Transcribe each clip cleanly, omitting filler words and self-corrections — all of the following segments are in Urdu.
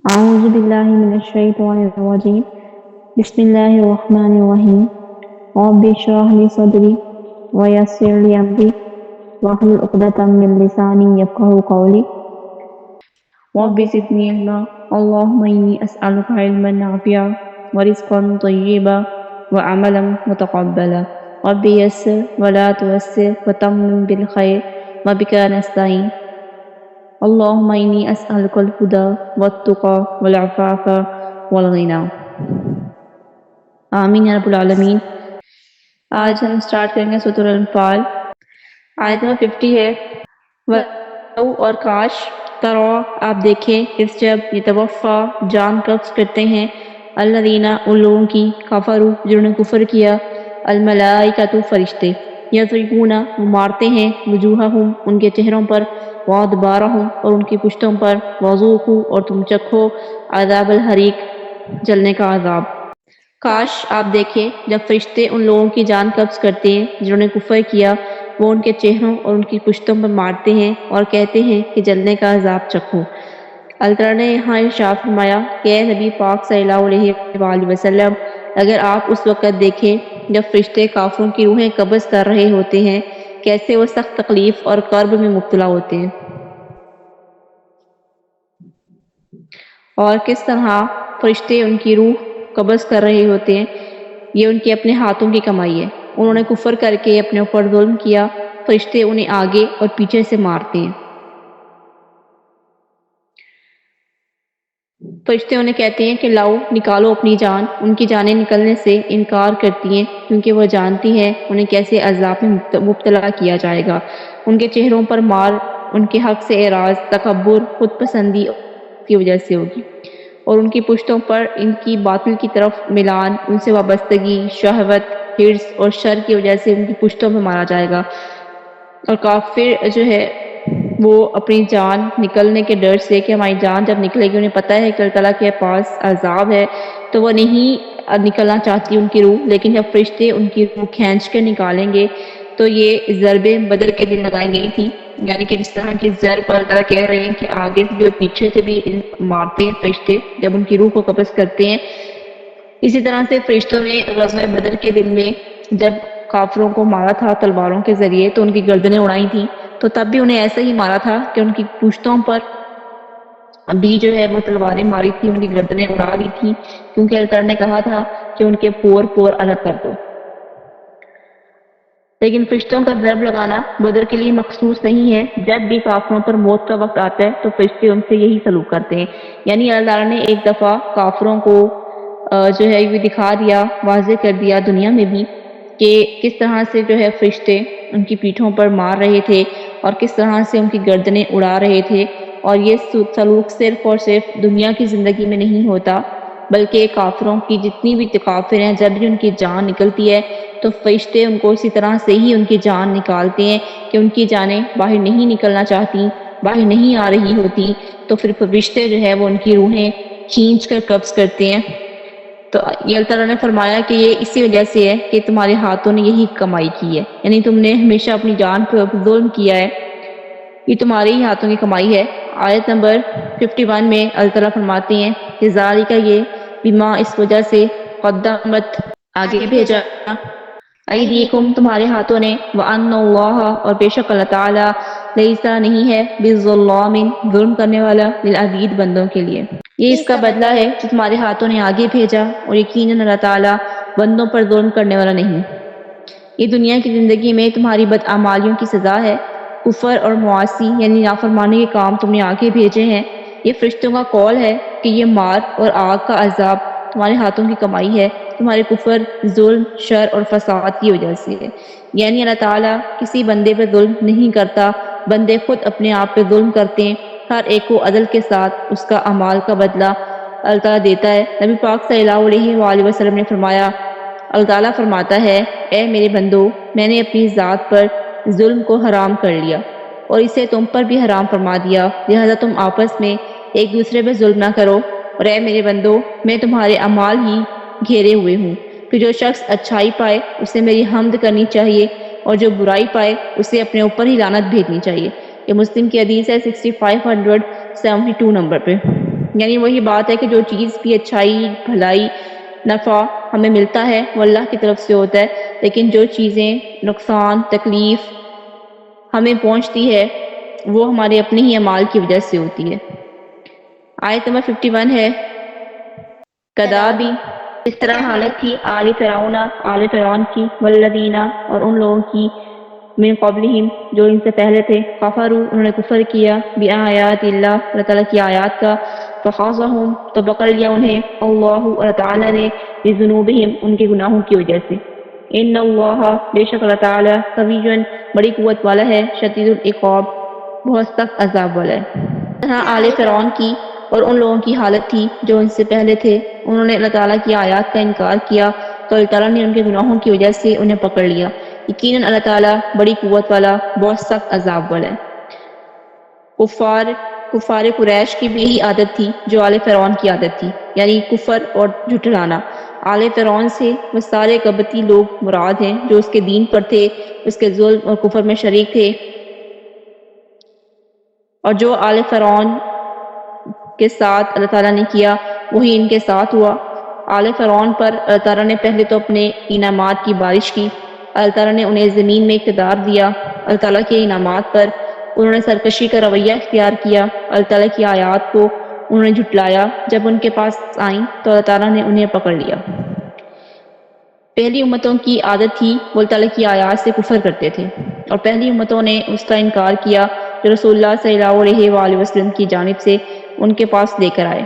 أعوذ بالله من الشيطان الرجيم بسم الله الرحمن الرحيم رب اشرح لي صدري ويسر لي أمري واحلل عقدة من لساني يفقهوا قولي رب زدني علما اللهم إني أسألك علما نافعا ورزقا طيبا وعملا متقبلا رب يسر ولا تعسر وتمم بالخير وبك نستعين اللهم إني أسألك الهدى والتقى والعفاف والغنى آمین یا رب العالمین۔ آج ہم سٹارٹ کریں گے سورۃ الانفال۔ آیت نمبر 50 ہے وَلَوْ اور کاش ترا آپ دیکھیں اس جب یتوفا جان قبض کرتے ہیں الذین ان لوگوں کی کفروا جنہوں نے کفر کیا الملائکۃ فرشتے یضربون وہ مارتے ہیں وجوہہم ان کے چہروں پر وادبارہم اور ان کی پشتوں پر وذوقوا اور تم چکھو عذاب الحریق جلنے کا عذاب۔ کاش آپ دیکھیں جب فرشتے ان لوگوں کی جان قبض کرتے ہیں جنہوں نے کفر کیا، وہ ان کے چہروں اور ان کی پشتوں پر مارتے ہیں اور کہتے ہیں کہ جلنے کا عذاب چکھو۔ اللہ تعالیٰ نے یہاں ارشاد فرمایا کہ اے نبی پاک صلی اللہ علیہ وآلہ وسلم، اگر آپ اس وقت دیکھیں جب فرشتے کافروں کی روحیں قبض کر رہے ہوتے ہیں، کیسے وہ سخت تکلیف اور کرب میں مبتلا ہوتے ہیں، اور کس طرح فرشتے ان کی روح قبض کر رہے ہوتے ہیں۔ یہ ان کے اپنے ہاتھوں کی کمائی ہے، انہوں نے کفر کر کے اپنے اوپر ظلم کیا، فرشتے انہیں آگے اور پیچھے سے مارتے ہیں۔ فرشتے انہیں کہتے ہیں کہ لاؤ نکالو اپنی جان، ان کی جانیں نکلنے سے انکار کرتی ہیں کیونکہ وہ جانتی ہیں انہیں کیسے عذاب میں مبتلا کیا جائے گا۔ ان کے چہروں پر مار ان کے حق سے اعراض، تکبر، خود پسندی کی وجہ سے ہوگی، اور ان کی پشتوں پر ان کی باطل کی طرف میلان، ان سے وابستگی، شہوت، حرص اور شر کی وجہ سے ان کی پشتوں میں مارا جائے گا۔ اور کافر جو ہے وہ اپنی جان نکلنے کے ڈر سے کہ ہماری جان جب نکلے گی، انہیں پتہ ہے کہ اللہ تعالیٰ کے پاس عذاب ہے، تو وہ نہیں نکلنا چاہتی ان کی روح، لیکن جب فرشتے ان کی روح کھینچ کے نکالیں گے تو یہ ضرب بدر کے دن لگائی گئی تھی، یعنی کہ جس طرح کی ضرب پر اللہ کہہ رہے ہیں کہ آگے سے بھی اور پیچھے سے بھی مارتے ہیں فرشتے جب ان کی روح کو قبض کرتے ہیں۔ اسی طرح سے فرشتوں نے غزوہ بدر کے دن میں جب کافروں کو مارا تھا تلواروں کے ذریعے تو ان کی گردنیں اڑائی تھیں، تو تب بھی انہیں ایسے ہی مارا تھا کہ ان کی پشتوں پر بھی جو ہے وہ تلواریں ماری تھی، ان کی گردنیں اڑا دی تھی، کیونکہ اللہ تعالیٰ نے کہا تھا کہ ان کے پور پور الگ کر دو۔ لیکن فرشتوں کا ضرب لگانا بدر کے لیے مخصوص نہیں ہے، جب بھی کافروں پر موت کا وقت آتا ہے تو فرشتے ان سے یہی سلوک کرتے ہیں۔ یعنی اللہ تعالیٰ نے ایک دفعہ کافروں کو جو ہے یہ دکھا دیا، واضح کر دیا دنیا میں بھی کہ کس طرح سے جو ہے فرشتے ان کی پیٹھوں پر مار رہے تھے اور کس طرح سے ان کی گردنیں اڑا رہے تھے، اور یہ سلوک صرف اور صرف دنیا کی زندگی میں نہیں ہوتا بلکہ کافروں کی جتنی بھی کافر ہیں جب بھی ان کی جان نکلتی ہے تو فرشتے ان کو اسی طرح سے ہی ان کی جان نکالتے ہیں کہ ان کی جانیں باہر نہیں نکلنا چاہتی، باہر نہیں آ رہی ہوتی، تو پھر فرشتے جو ہے وہ ان کی روحیں کھینچ کر قبض کرتے ہیں۔ تو یہ اللہ تعالیٰ نے فرمایا کہ یہ اسی وجہ سے ہے کہ تمہارے ہاتھوں نے یہی کمائی کی ہے، یعنی تم نے ہمیشہ اپنی جان پر ظلم کیا ہے، یہ تمہارے ہی ہاتھوں کی کمائی ہے۔ آیت نمبر 51 میں اللہ تعالیٰ فرماتے ہیں کہ ذالک یہ بما اس وجہ سے قدمت آگے بھیجا ایدیکم تمہارے ہاتھوں نے، وان اللہ اور بے شک اللہ تعالیٰ لیسا نہیں ہے بالظلام ظلم کرنے والا للعبید بندوں کے لیے، یہ اس کا بدلہ ہے جو تمہارے ہاتھوں نے آگے بھیجا، اور یقیناً اللہ تعالیٰ بندوں پر ظلم کرنے والا نہیں۔ یہ دنیا کی زندگی میں تمہاری بدعمالیوں کی سزا ہے، کفر اور معاصی یعنی نافرمانی کے کام تم نے آگے بھیجے ہیں۔ یہ فرشتوں کا قول ہے کہ یہ مار اور آگ کا عذاب تمہارے ہاتھوں کی کمائی ہے، تمہارے کفر، ظلم، شر اور فساد کی وجہ سے ہے۔ یعنی اللہ تعالیٰ کسی بندے پہ ظلم نہیں کرتا، بندے خود اپنے آپ پہ ظلم کرتے ہیں، ہر ایک کو عدل کے ساتھ اس کا اعمال کا بدلہ اللہ تعالیٰ دیتا ہے۔ نبی پاک صلی اللہ علیہ وآلہ وسلم نے فرمایا، اللہ تعالیٰ فرماتا ہے اے میرے بندو، میں نے اپنی ذات پر ظلم کو حرام کر لیا اور اسے تم پر بھی حرام فرما دیا، لہذا تم آپس میں ایک دوسرے پہ ظلم نہ کرو، اور اے میرے بندو میں تمہارے اعمال ہی گھیرے ہوئے ہوں، پھر جو شخص اچھائی پائے اسے میری حمد کرنی چاہیے، اور جو برائی پائے اسے اپنے اوپر ہی لعنت بھیجنی چاہیے۔ یہ مسلم کی حدیث ہے 6572 نمبر پہ۔ یعنی وہی بات ہے کہ جو چیز بھی اچھائی، بھلائی، نفع ہمیں ملتا ہے وہ اللہ کی طرف سے ہوتا ہے، لیکن جو چیزیں نقصان، تکلیف ہمیں پہنچتی ہے وہ ہمارے اپنے ہی اعمال کی وجہ سے ہوتی ہے۔ آیت نمبر 51 ہے کدابی، اس طرح حالت تھی آل فرعون کی، والذین اور ان لوگوں کی، من قبلہم جو ان سے پہلے تھے، کفروا انہوں نے کفر کیا، بآیات اللہ اللہ تعالیٰ کی آیات کا، فخاصہم تو پکڑ لیا انہیں اللہ اللہ تعالیٰ نے، بذنوبہم ان کے گناہوں کی وجہ سے۔ ان اللہ بے شک اللہ تعالیٰ قوی بڑی قوت والا ہے، شدید العقاب بہت سخت عذاب والا ہے۔ طرح آل فرعون کی اور ان لوگوں کی حالت تھی جو ان سے پہلے تھے، انہوں نے اللہ تعالیٰ کی آیات کا انکار کیا تو اللہ تعالیٰ نے ان کے گناہوں کی وجہ سے انہیں پکڑ لیا۔ یقیناً اللہ تعالیٰ بڑی قوت والا بہت سخت عذاب والا ہے۔ کفار قریش کی بھی یہی عادت تھی جو آل فرعون کی عادت تھی، یعنی کفر اور جھٹلانا۔ آل فرعون سے وہ سارے قبطی لوگ مراد ہیں جو اس کے دین پر تھے، اس کے ظلم اور کفر میں شریک تھے، اور جو آل فرعون کے ساتھ اللہ تعالیٰ نے کیا وہی ان کے ساتھ ہوا۔ آل فرعون پر اللہ تعالیٰ نے پہلے تو اپنے انعامات کی بارش کی، اللہ تعالیٰ نے انہیں زمین میں اقتدار دیا، اللہ تعالیٰ کے انعامات پر انہوں نے سرکشی کا رویہ اختیار کیا، اللہ تعالیٰ کی آیات کو انہوں نے جھٹلایا، جب ان کے پاس آئیں تو اللہ تعالیٰ نے انہیں پکڑ لیا۔ پہلی امتوں کی عادت تھی وہ اللہ تعالیٰ کی آیات سے کفر کرتے تھے، اور پہلی امتوں نے اس کا انکار کیا جو رسول اللہ صلی اللہ علیہ وآلہ وسلم کی جانب سے ان کے پاس لے کر آئے۔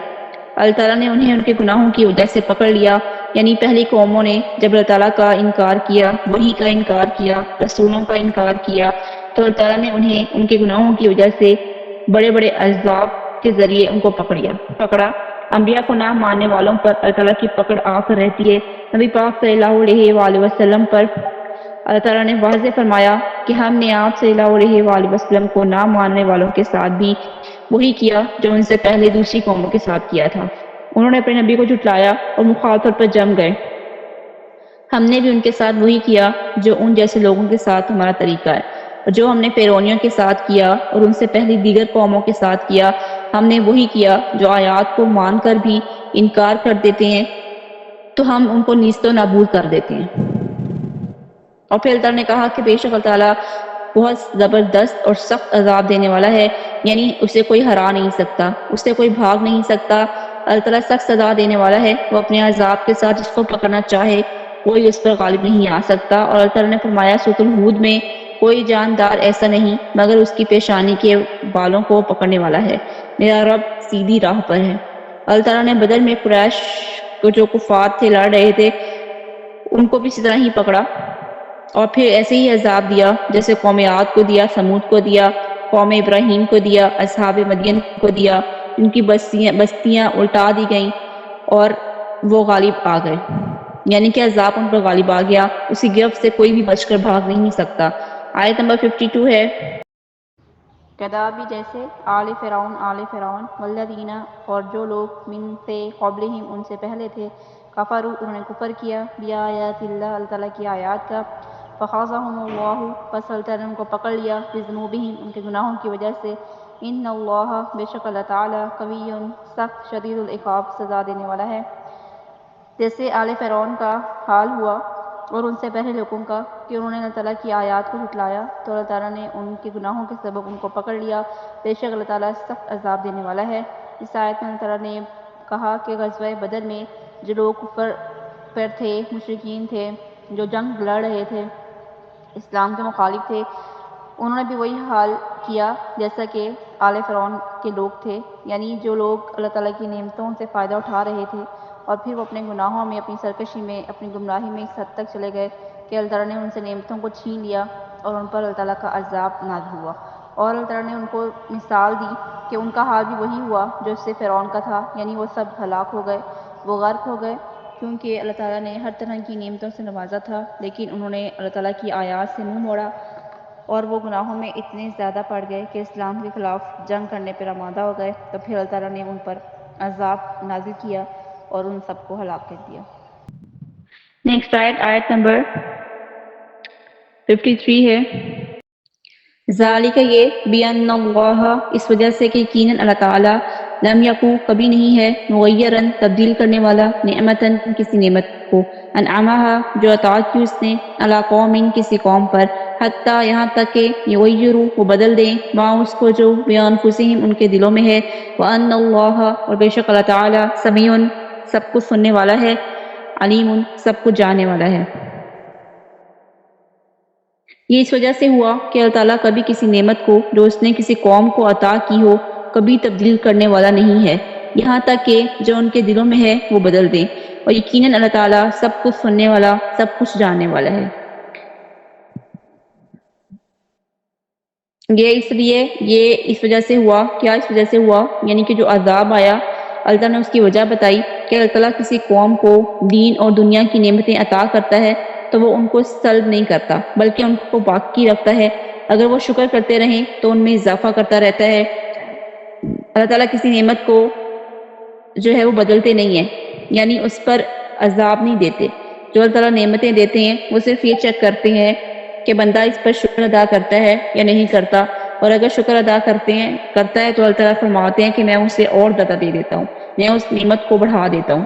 اللہ تعالیٰ نے انہیں ان کے گناہوں کی وجہ سے پکڑ لیا، یعنی پہلی قوموں نے جب اللہ تعالیٰ کا انکار کیا، وحی کا انکار کیا، رسولوں کا انکار کیا، تو اللہ تعالیٰ نے انہیں ان کے گناہوں کی وجہ سے بڑے بڑے عذاب کے ذریعے ان کو پکڑا۔ انبیاء کو نہ ماننے والوں پر اللہ تعالیٰ کی پکڑ آ کر رہتی ہے۔ نبی پاک صلی اللہ علیہ وآلہ وسلم پر اللہ تعالیٰ نے واضح فرمایا کہ ہم نے آپ صلی اللہ علیہ وآلہ وسلم کو نہ ماننے والوں کے ساتھ بھی وہی کیا جو ان سے پہلے دوسری قوموں کے ساتھ کیا تھا۔ انہوں نے اپنے نبی کو جھٹلایا اور مخالفت پر جم گئے۔ ہم نے بھی ان کے ساتھ وہی کیا جو ان جیسے لوگوں کے ساتھ ہمارا طریقہ ہے، اور جو ہم نے فرعونیوں کے ساتھ کیا اور ان سے پہلی دیگر قوموں کے ساتھ کیا، ہم نے وہی کیا جو آیات کو مان کر بھی انکار کر دیتے ہیں تو ہم ان کو نیست و نابود کر دیتے ہیں۔ اور پھر اللہ تعالیٰ نے کہا کہ بے شک اللہ تعالیٰ بہت زبردست اور سخت عذاب دینے والا ہے، یعنی اسے کوئی ہرا نہیں سکتا، اس سے کوئی بھاگ نہیں سکتا۔ اللہ تعالیٰ سخت سزا دینے والا ہے، وہ اپنے عذاب کے ساتھ جس کو پکڑنا چاہے کوئی اس پر غالب نہیں آ سکتا۔ اور اللہ تعالیٰ نے فرمایا سورۃ الہود میں، کوئی جاندار ایسا نہیں مگر اس کی پیشانی کے بالوں کو پکڑنے والا ہے، میرا رب سیدھی راہ پر ہے۔ اللہ تعالیٰ نے بدر میں قریش کو جو کفار تھے لڑ رہے تھے ان کو بھی اسی طرح ہی پکڑا، اور پھر ایسے ہی عذاب دیا جیسے قوم عاد کو دیا، سمود کو دیا، قوم ابراہیم کو دیا، اصحاب مدین کو دیا، ان کی بستیاں الٹا دی گئیں اور وہ غالب آ گئے، یعنی کہ عذاب ان پر غالب آ گیا، اسی گرفت سے کوئی بھی بچ کر بھاگ نہیں سکتا۔ آیت نمبر 52 ہے کدابی جیسے آل فرعون والذین اور جو لوگ من سے قبلہم ان سے پہلے تھے، کفروا انہوں نے کفر کیا، بآیات اللہ اللہ تعالیٰ کی آیات کا، فخاصہم اللہ پس اللہ تعالیٰ نے ان کو پکڑ لیا، بذنوبہم ان کے گناہوں کی وجہ سے۔ ان اللہ بے شک اللہ تعالیٰ قوی سخت شدید العقاب سزا دینے والا ہے۔ جیسے آل فرعون کا حال ہوا اور ان سے پہلے لوگوں کا کہ انہوں نے اللہ تعالیٰ کی آیات کو جھٹلایا تو اللہ تعالیٰ نے ان کے گناہوں کے سبب ان کو پکڑ لیا، بے شک اللہ تعالیٰ سخت عذاب دینے والا ہے۔ اس آیت میں اللہ تعالیٰ نے کہا کہ غزوہ بدر میں جو لوگ کفر پر تھے، مشرکین تھے، جو جنگ لڑ رہے تھے، اسلام کے مخالف تھے، انہوں نے بھی وہی حال کیا جیسا کہ آل فرعون کے لوگ تھے، یعنی جو لوگ اللہ تعالیٰ کی نعمتوں سے فائدہ اٹھا رہے تھے اور پھر وہ اپنے گناہوں میں، اپنی سرکشی میں، اپنی گمراہی میں اس حد تک چلے گئے کہ اللہ تعالیٰ نے ان سے نعمتوں کو چھین لیا اور ان پر اللہ تعالیٰ کا عذاب نازل ہوا۔ اور اللہ تعالیٰ نے ان کو مثال دی کہ ان کا حال بھی وہی ہوا جو اس سے فرعون کا تھا، یعنی وہ سب ہلاک ہو گئے، وہ غرق ہو گئے، کیونکہ اللہ تعالیٰ نے ہر طرح کی نعمتوں سے نوازا تھا، لیکن انہوں نے اللہ تعالیٰ کی آیات سے منہ موڑا اور وہ گناہوں میں اتنے زیادہ پڑ گئے کہ اسلام کے خلاف جنگ کرنے پر آمادہ ہو گئے، تو پھر اللہ تعالیٰ نے ان پر عذاب نازل کیا اور ان سب کو ہلاک کر دیا۔ نیکسٹ آیت نمبر 53 ہے ذالک یہ بِأَنَّ اللَّهَ اس وجہ سے کہ یقیناً اللہ تعالیٰ لم یکو کبھی نہیں ہے مغیرن تبدیل کرنے والا نعمتن کسی نعمت کو انعامہا جو عطا کی اس نے علی قوم کسی قوم پر حتیٰ یہاں تک کہ یغیروا وہ بدل دیں ما اس کو جو بانفسہم ان کے دلوں میں ہے وان اللہ اور بے شک اللہ تعالی سمیع سب کچھ سننے والا ہے علیم سب کچھ جاننے والا ہے۔ یہ اس وجہ سے ہوا کہ اللہ تعالیٰ کبھی کسی نعمت کو جو اس نے کسی قوم کو عطا کی ہو کبھی تبدیل کرنے والا نہیں ہے یہاں تک کہ جو ان کے دلوں میں ہے وہ بدل دیں اور یقیناً اللہ تعالیٰ سب کچھ سننے والا سب کچھ جاننے والا ہے۔ یہ اس وجہ سے ہوا کیا اس وجہ سے ہوا یعنی کہ جو عذاب آیا اللہ تعالیٰ نے اس کی وجہ بتائی کہ اللہ تعالیٰ کسی قوم کو دین اور دنیا کی نعمتیں عطا کرتا ہے تو وہ ان کو سلب نہیں کرتا بلکہ ان کو باقی رکھتا ہے، اگر وہ شکر کرتے رہیں تو ان میں اضافہ کرتا رہتا ہے۔ اللہ تعالیٰ کسی نعمت کو جو ہے وہ بدلتے نہیں ہیں یعنی اس پر عذاب نہیں دیتے۔ جو اللہ تعالیٰ نعمتیں دیتے ہیں وہ صرف یہ چیک کرتے ہیں کہ بندہ اس پر شکر ادا کرتا ہے یا نہیں کرتا، اور اگر شکر ادا کرتا ہے تو اللہ تعالیٰ فرماتے ہیں کہ میں اسے اور زیادہ دے دیتا ہوں، میں اس نعمت کو بڑھا دیتا ہوں۔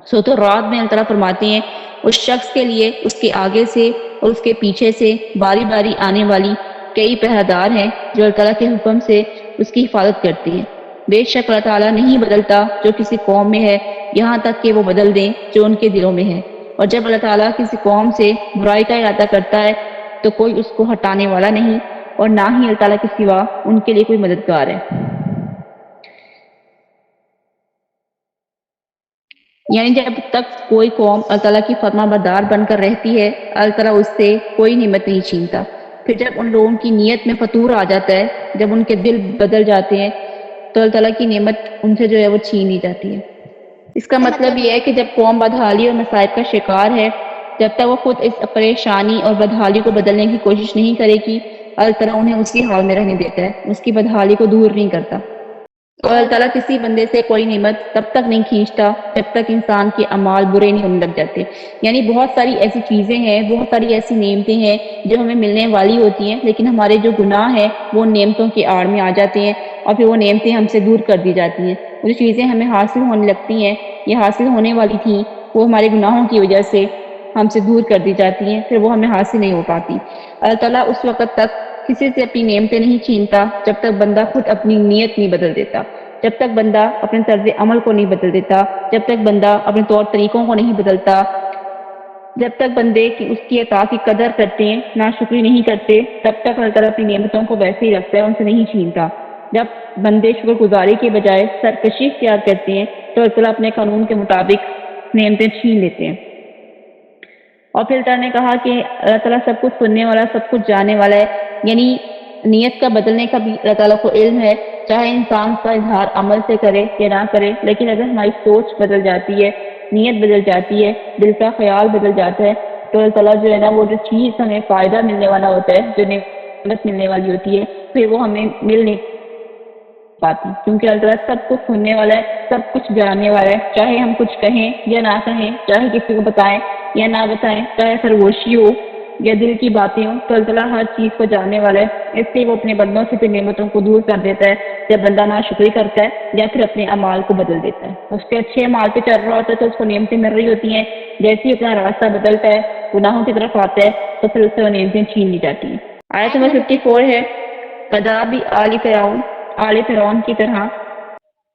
سورۃ الرعد میں اللہ تعالیٰ فرماتے ہیں اس شخص کے لیے اس کے آگے سے اور اس کے پیچھے سے باری باری آنے والی کئی پہرہ ہیں جو اللہ تعالیٰ کے حکم سے اس کی حفاظت کرتی ہیں۔ بے شک اللہ تعالیٰ نہیں بدلتا جو کسی قوم میں ہے یہاں تک کہ وہ بدل دیں جو ان کے دلوں میں ہے، اور جب اللہ تعالیٰ کسی قوم سے برائی کا ارادہ کرتا ہے تو کوئی اس کو ہٹانے والا نہیں اور نہ ہی اللہ تعالیٰ کے سوا ان کے لیے کوئی مددگار ہے۔ یعنی جب تک کوئی قوم اللہ تعالیٰ کی فرما بردار بن کر رہتی ہے اللہ تعالیٰ اس سے کوئی نعمت نہیں چھینتا، پھر جب ان لوگوں کی نیت میں فتور آ جاتا ہے، جب ان کے دل بدل جاتے ہیں تو اللہ تعالیٰ کی نعمت ان سے جو ہے وہ چھین لی جاتی ہے۔ اس کا مطلب یہ ہے کہ جب قوم بدحالی اور مصائب کا شکار ہے، جب تک وہ خود اس پریشانی اور بدحالی کو بدلنے کی کوشش نہیں کرے گی اللہ تعالیٰ انہیں اسی حال میں رہنے دیتا ہے، اس کی بدحالی کو دور نہیں کرتا۔ اور اللہ تعالیٰ کسی بندے سے کوئی نعمت تب تک نہیں کھینچتا جب تک انسان کے اعمال برے نہیں ہونے لگ جاتے۔ یعنی بہت ساری ایسی چیزیں ہیں، بہت ساری ایسی نعمتیں ہیں جو ہمیں ملنے والی ہوتی ہیں، لیکن ہمارے جو گناہ ہیں وہ نعمتوں کی آڑ میں آ جاتے ہیں اور پھر وہ نعمتیں ہم سے دور کر دی جاتی ہیں۔ وہ جو چیزیں ہمیں حاصل ہونے لگتی ہیں یا حاصل ہونے والی تھیں وہ ہمارے گناہوں کی وجہ سے ہم سے دور کر دی جاتی ہیں، پھر وہ ہمیں حاصل نہیں ہو پاتی۔ اللہ تعالیٰ اس وقت تک کسی سے اپنی نعمتیں نہیں چھینتا جب تک بندہ خود اپنی نیت نہیں بدل دیتا، جب تک بندہ اپنے طرز عمل کو نہیں بدل دیتا، جب تک بندہ اپنے طور طریقوں کو نہیں بدلتا، جب تک بندے کی اس کی عطا کی قدر کرتے ہیں ناشکری نہیں کرتے، تب تک اللہ تعالیٰ اپنی نعمتوں کو ویسے ہی رکھتا ہے، ان سے نہیں چھینتا۔ جب بندے شکر گزاری کے بجائے سرکشی اختیار کرتے ہیں تو اللہ تعالیٰ اپنے قانون کے مطابق نعمتیں چھین لیتے ہیں۔ اور پھر اللہ نے کہا کہ اللہ تعالیٰ سب کچھ سننے والا سب کچھ جاننے والا ہے، یعنی نیت کا بدلنے کا بھی اللہ تعالیٰ کو علم ہے، چاہے انسان کا اظہار عمل سے کرے یا نہ کرے، لیکن اگر ہماری سوچ بدل جاتی ہے، نیت بدل جاتی ہے، دل کا خیال بدل جاتا ہے تو اللہ تعالیٰ جو ہے نا وہ جو چیز ہمیں فائدہ ملنے والا ہوتا ہے، جو نعمت ملنے والی ہوتی ہے، پھر وہ ہمیں مل نہیں پاتی، کیونکہ اللہ تعالیٰ سب کچھ سننے والا ہے، سب کچھ جاننے والا ہے، چاہے ہم کچھ کہیں یا نہ کہیں، چاہے کسی کو بتائیں یا نہ بتائیں، چاہے سرگوشی ہو یا دل کی باتیں ہوں، تو اللہ تعالیٰ ہر چیز کو جاننے والا ہے، اس لیے وہ اپنے بندوں سے نعمتوں کو دور کر دیتا ہے جب بندہ ناشکری کرتا ہے یا پھر اپنے اعمال کو بدل دیتا ہے۔ اس کے اچھے اعمال پہ چل رہا ہوتا ہے تو اس کو نعمتیں مل رہی ہوتی ہیں، جیسے ہی اپنا راستہ بدلتا ہے، گناہوں کی طرف آتا ہے تو پھر اس سے وہ نعمتیں چھین لی جاتی ہیں۔ آیت نمبر 54 ہے کذاب آل فرعون کی طرح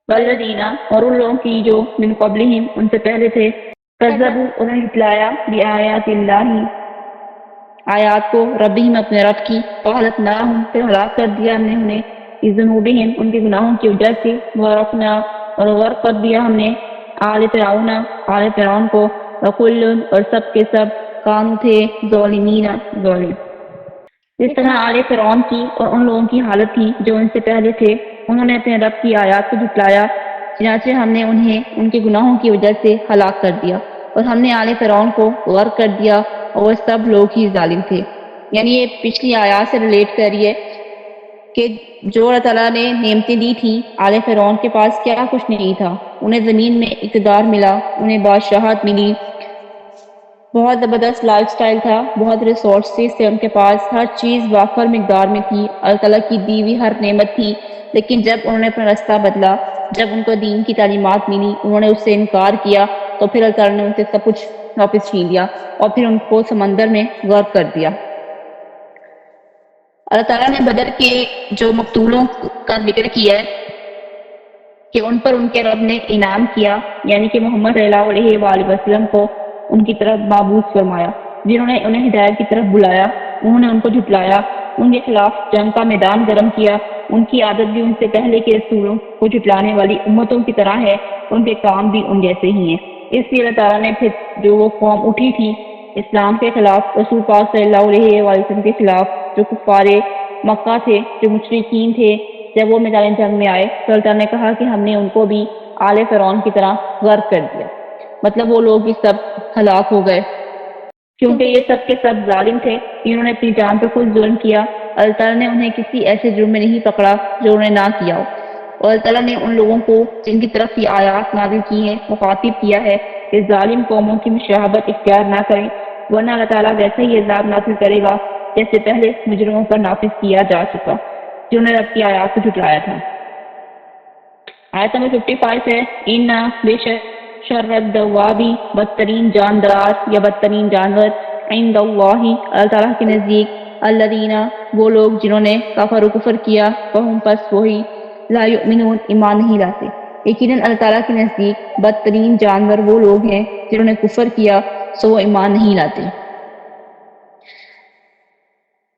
والذین اور ان لوگوں کی جو من قبلہم ان سے پہلے تھے، کذبوا انہوں نے جھٹلایا بآیات اللہ آیات کو، ربہم اپنے رب کی، فاہلکناہم پھر ہلاک کر دیا ہم نے انہیں، بذنوبہم ان کے گناہوں کی وجہ سے، وغرقنا اور غرق کر دیا ہم نے آل فرعون کو، وکل اور سب کے سب کانوا تھے ظالمین ظالم۔ جس طرح آل فرعون کی اور ان لوگوں کی حالت تھی جو ان سے پہلے تھے، انہوں نے اپنے رب کی آیات کو جھٹلایا، چنانچہ ہم نے انہیں ان کے گناہوں کی وجہ سے ہلاک کر دیا، اور ہم نے آل فرعون کو غرق کر دیا اور وہ سب لوگ ہی ظالم تھے۔ یعنی یہ پچھلی آیات سے ریلیٹ کر رہی ہے کہ جو اللہ تعالیٰ نے نعمتیں دی تھیں آل فرعون کے پاس کیا کچھ نہیں تھا، انہیں زمین میں اقتدار ملا، انہیں بادشاہت ملی، بہت زبردست لائف سٹائل تھا، بہت ریسورسز تھے ان کے پاس، ہر چیز وافر مقدار میں تھی، اللہ تعالیٰ کی دی ہوئی ہر نعمت تھی، لیکن جب انہوں نے اپنا راستہ بدلا، جب ان کو دین کی تعلیمات ملی، انہوں نے اس سے انکار کیا، تو پھر اللہ تعالیٰ نے ان سے سب کچھ واپس چھین لیا اور پھر ان کو سمندر میں غرق کر دیا۔ اللہ تعالیٰ نے بدر کے جو مقتولوں کا ذکر کیا ہے کہ ان پر ان کے رب نے انعام کیا، یعنی کہ محمد صلی اللہ علیہ وآلہ وسلم کو ان کی طرف معبوس فرمایا، جنہوں نے انہیں ہدایت کی طرف بلایا، انہوں نے ان کو جھٹلایا، ان کے خلاف جنگ کا میدان گرم کیا، ان کی عادت بھی ان سے پہلے کے رسولوں کو جھٹلانے والی امتوں کی طرح ہے، ان کے کام بھی ان جیسے ہی ہیں۔ اس لیے اللہ تعالیٰ نے پھر جو وہ قوم اٹھی تھی اسلام کے خلاف، رسول پاک صلی اللہ علیہ وآلہ وسلم کے خلاف، جو کفار مکہ تھے، جو مشرکین تھے، جب وہ میدان جنگ میں آئے تو اللہ تعالیٰ نے کہا کہ ہم نے ان کو بھی آل فرعون کی طرح غرق کر دیا، مطلب وہ لوگ بھی سب ہلاک ہو گئے، کیونکہ یہ سب کے سب ظالم تھے، انہوں نے اپنی جان پہ خود ظلم کیا، اللہ تعالیٰ نے انہیں کسی ایسے جرم میں نہیں پکڑا جو انہیں نہ کیا ہو، اور اللہ تعالیٰ نے ان لوگوں کو جن کی طرف یہ آیات نازل کی ہیں مخاطب کیا ہے کہ ظالم قوموں کی مشابہت اختیار نہ کریں، ورنہ اللہ تعالیٰ ویسے ہی عذاب نازل کرے گا جیسے پہلے مجرموں پر نافذ کیا جا چکا جنہوں نے رب کی آیات کو جھٹلایا تھا۔ آیت نمبر 55 ہے، ان بے شک شر الدوابی، بدترین جاندار یا بدترین جانور، عند اللہ اللہ تعالیٰ کے نزدیک، الذین وہ لوگ جنہوں نے کفر و کفر کیا، فہم پس وہی، لا یؤمنون ایمان نہیں لاتے۔ یقیناً اللہ تعالیٰ کے نزدیک بدترین جانور وہ لوگ ہیں جنہوں نے کفر کیا سو وہ ایمان نہیں لاتے۔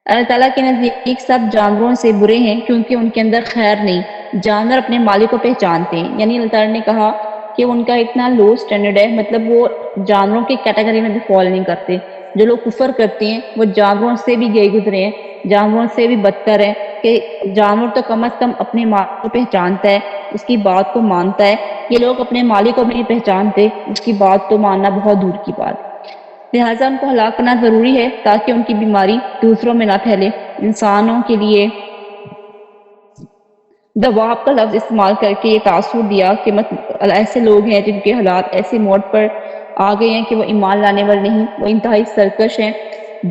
اللہ تعالیٰ کے نزدیک سب جانوروں سے برے ہیں کیونکہ ان کے اندر خیر نہیں، جانور اپنے مالک کو پہچانتے ہیں، یعنی اللہ تعالیٰ نے کہا کہ ان کا اتنا لو سٹینڈرڈ ہے، مطلب وہ جانوروں کی کیٹیگری میں بھی فال نہیں کرتے، جو لوگ کفر کرتے ہیں وہ جانوروں سے بھی گئے گزرے ہیں، جانوروں سے بھی بدتر ہیں، کہ جانور تو کم از کم اپنے مالک کو پہچانتا ہے، اس کی بات کو مانتا ہے، یہ لوگ اپنے مالک کو بھی نہیں پہچانتے، اس کی بات تو ماننا بہت دور کی بات، لہٰذا ان کو ہلاک کرنا ضروری ہے تاکہ ان کی بیماری دوسروں میں نہ پھیلے۔ انسانوں کے لیے دواب کا لفظ استعمال کر کے یہ تاثر دیا کہ ایسے لوگ ہیں جن کے حالات ایسے موڑ پر آ گئے ہیں کہ وہ ایمان لانے والے نہیں، وہ انتہائی سرکش ہیں،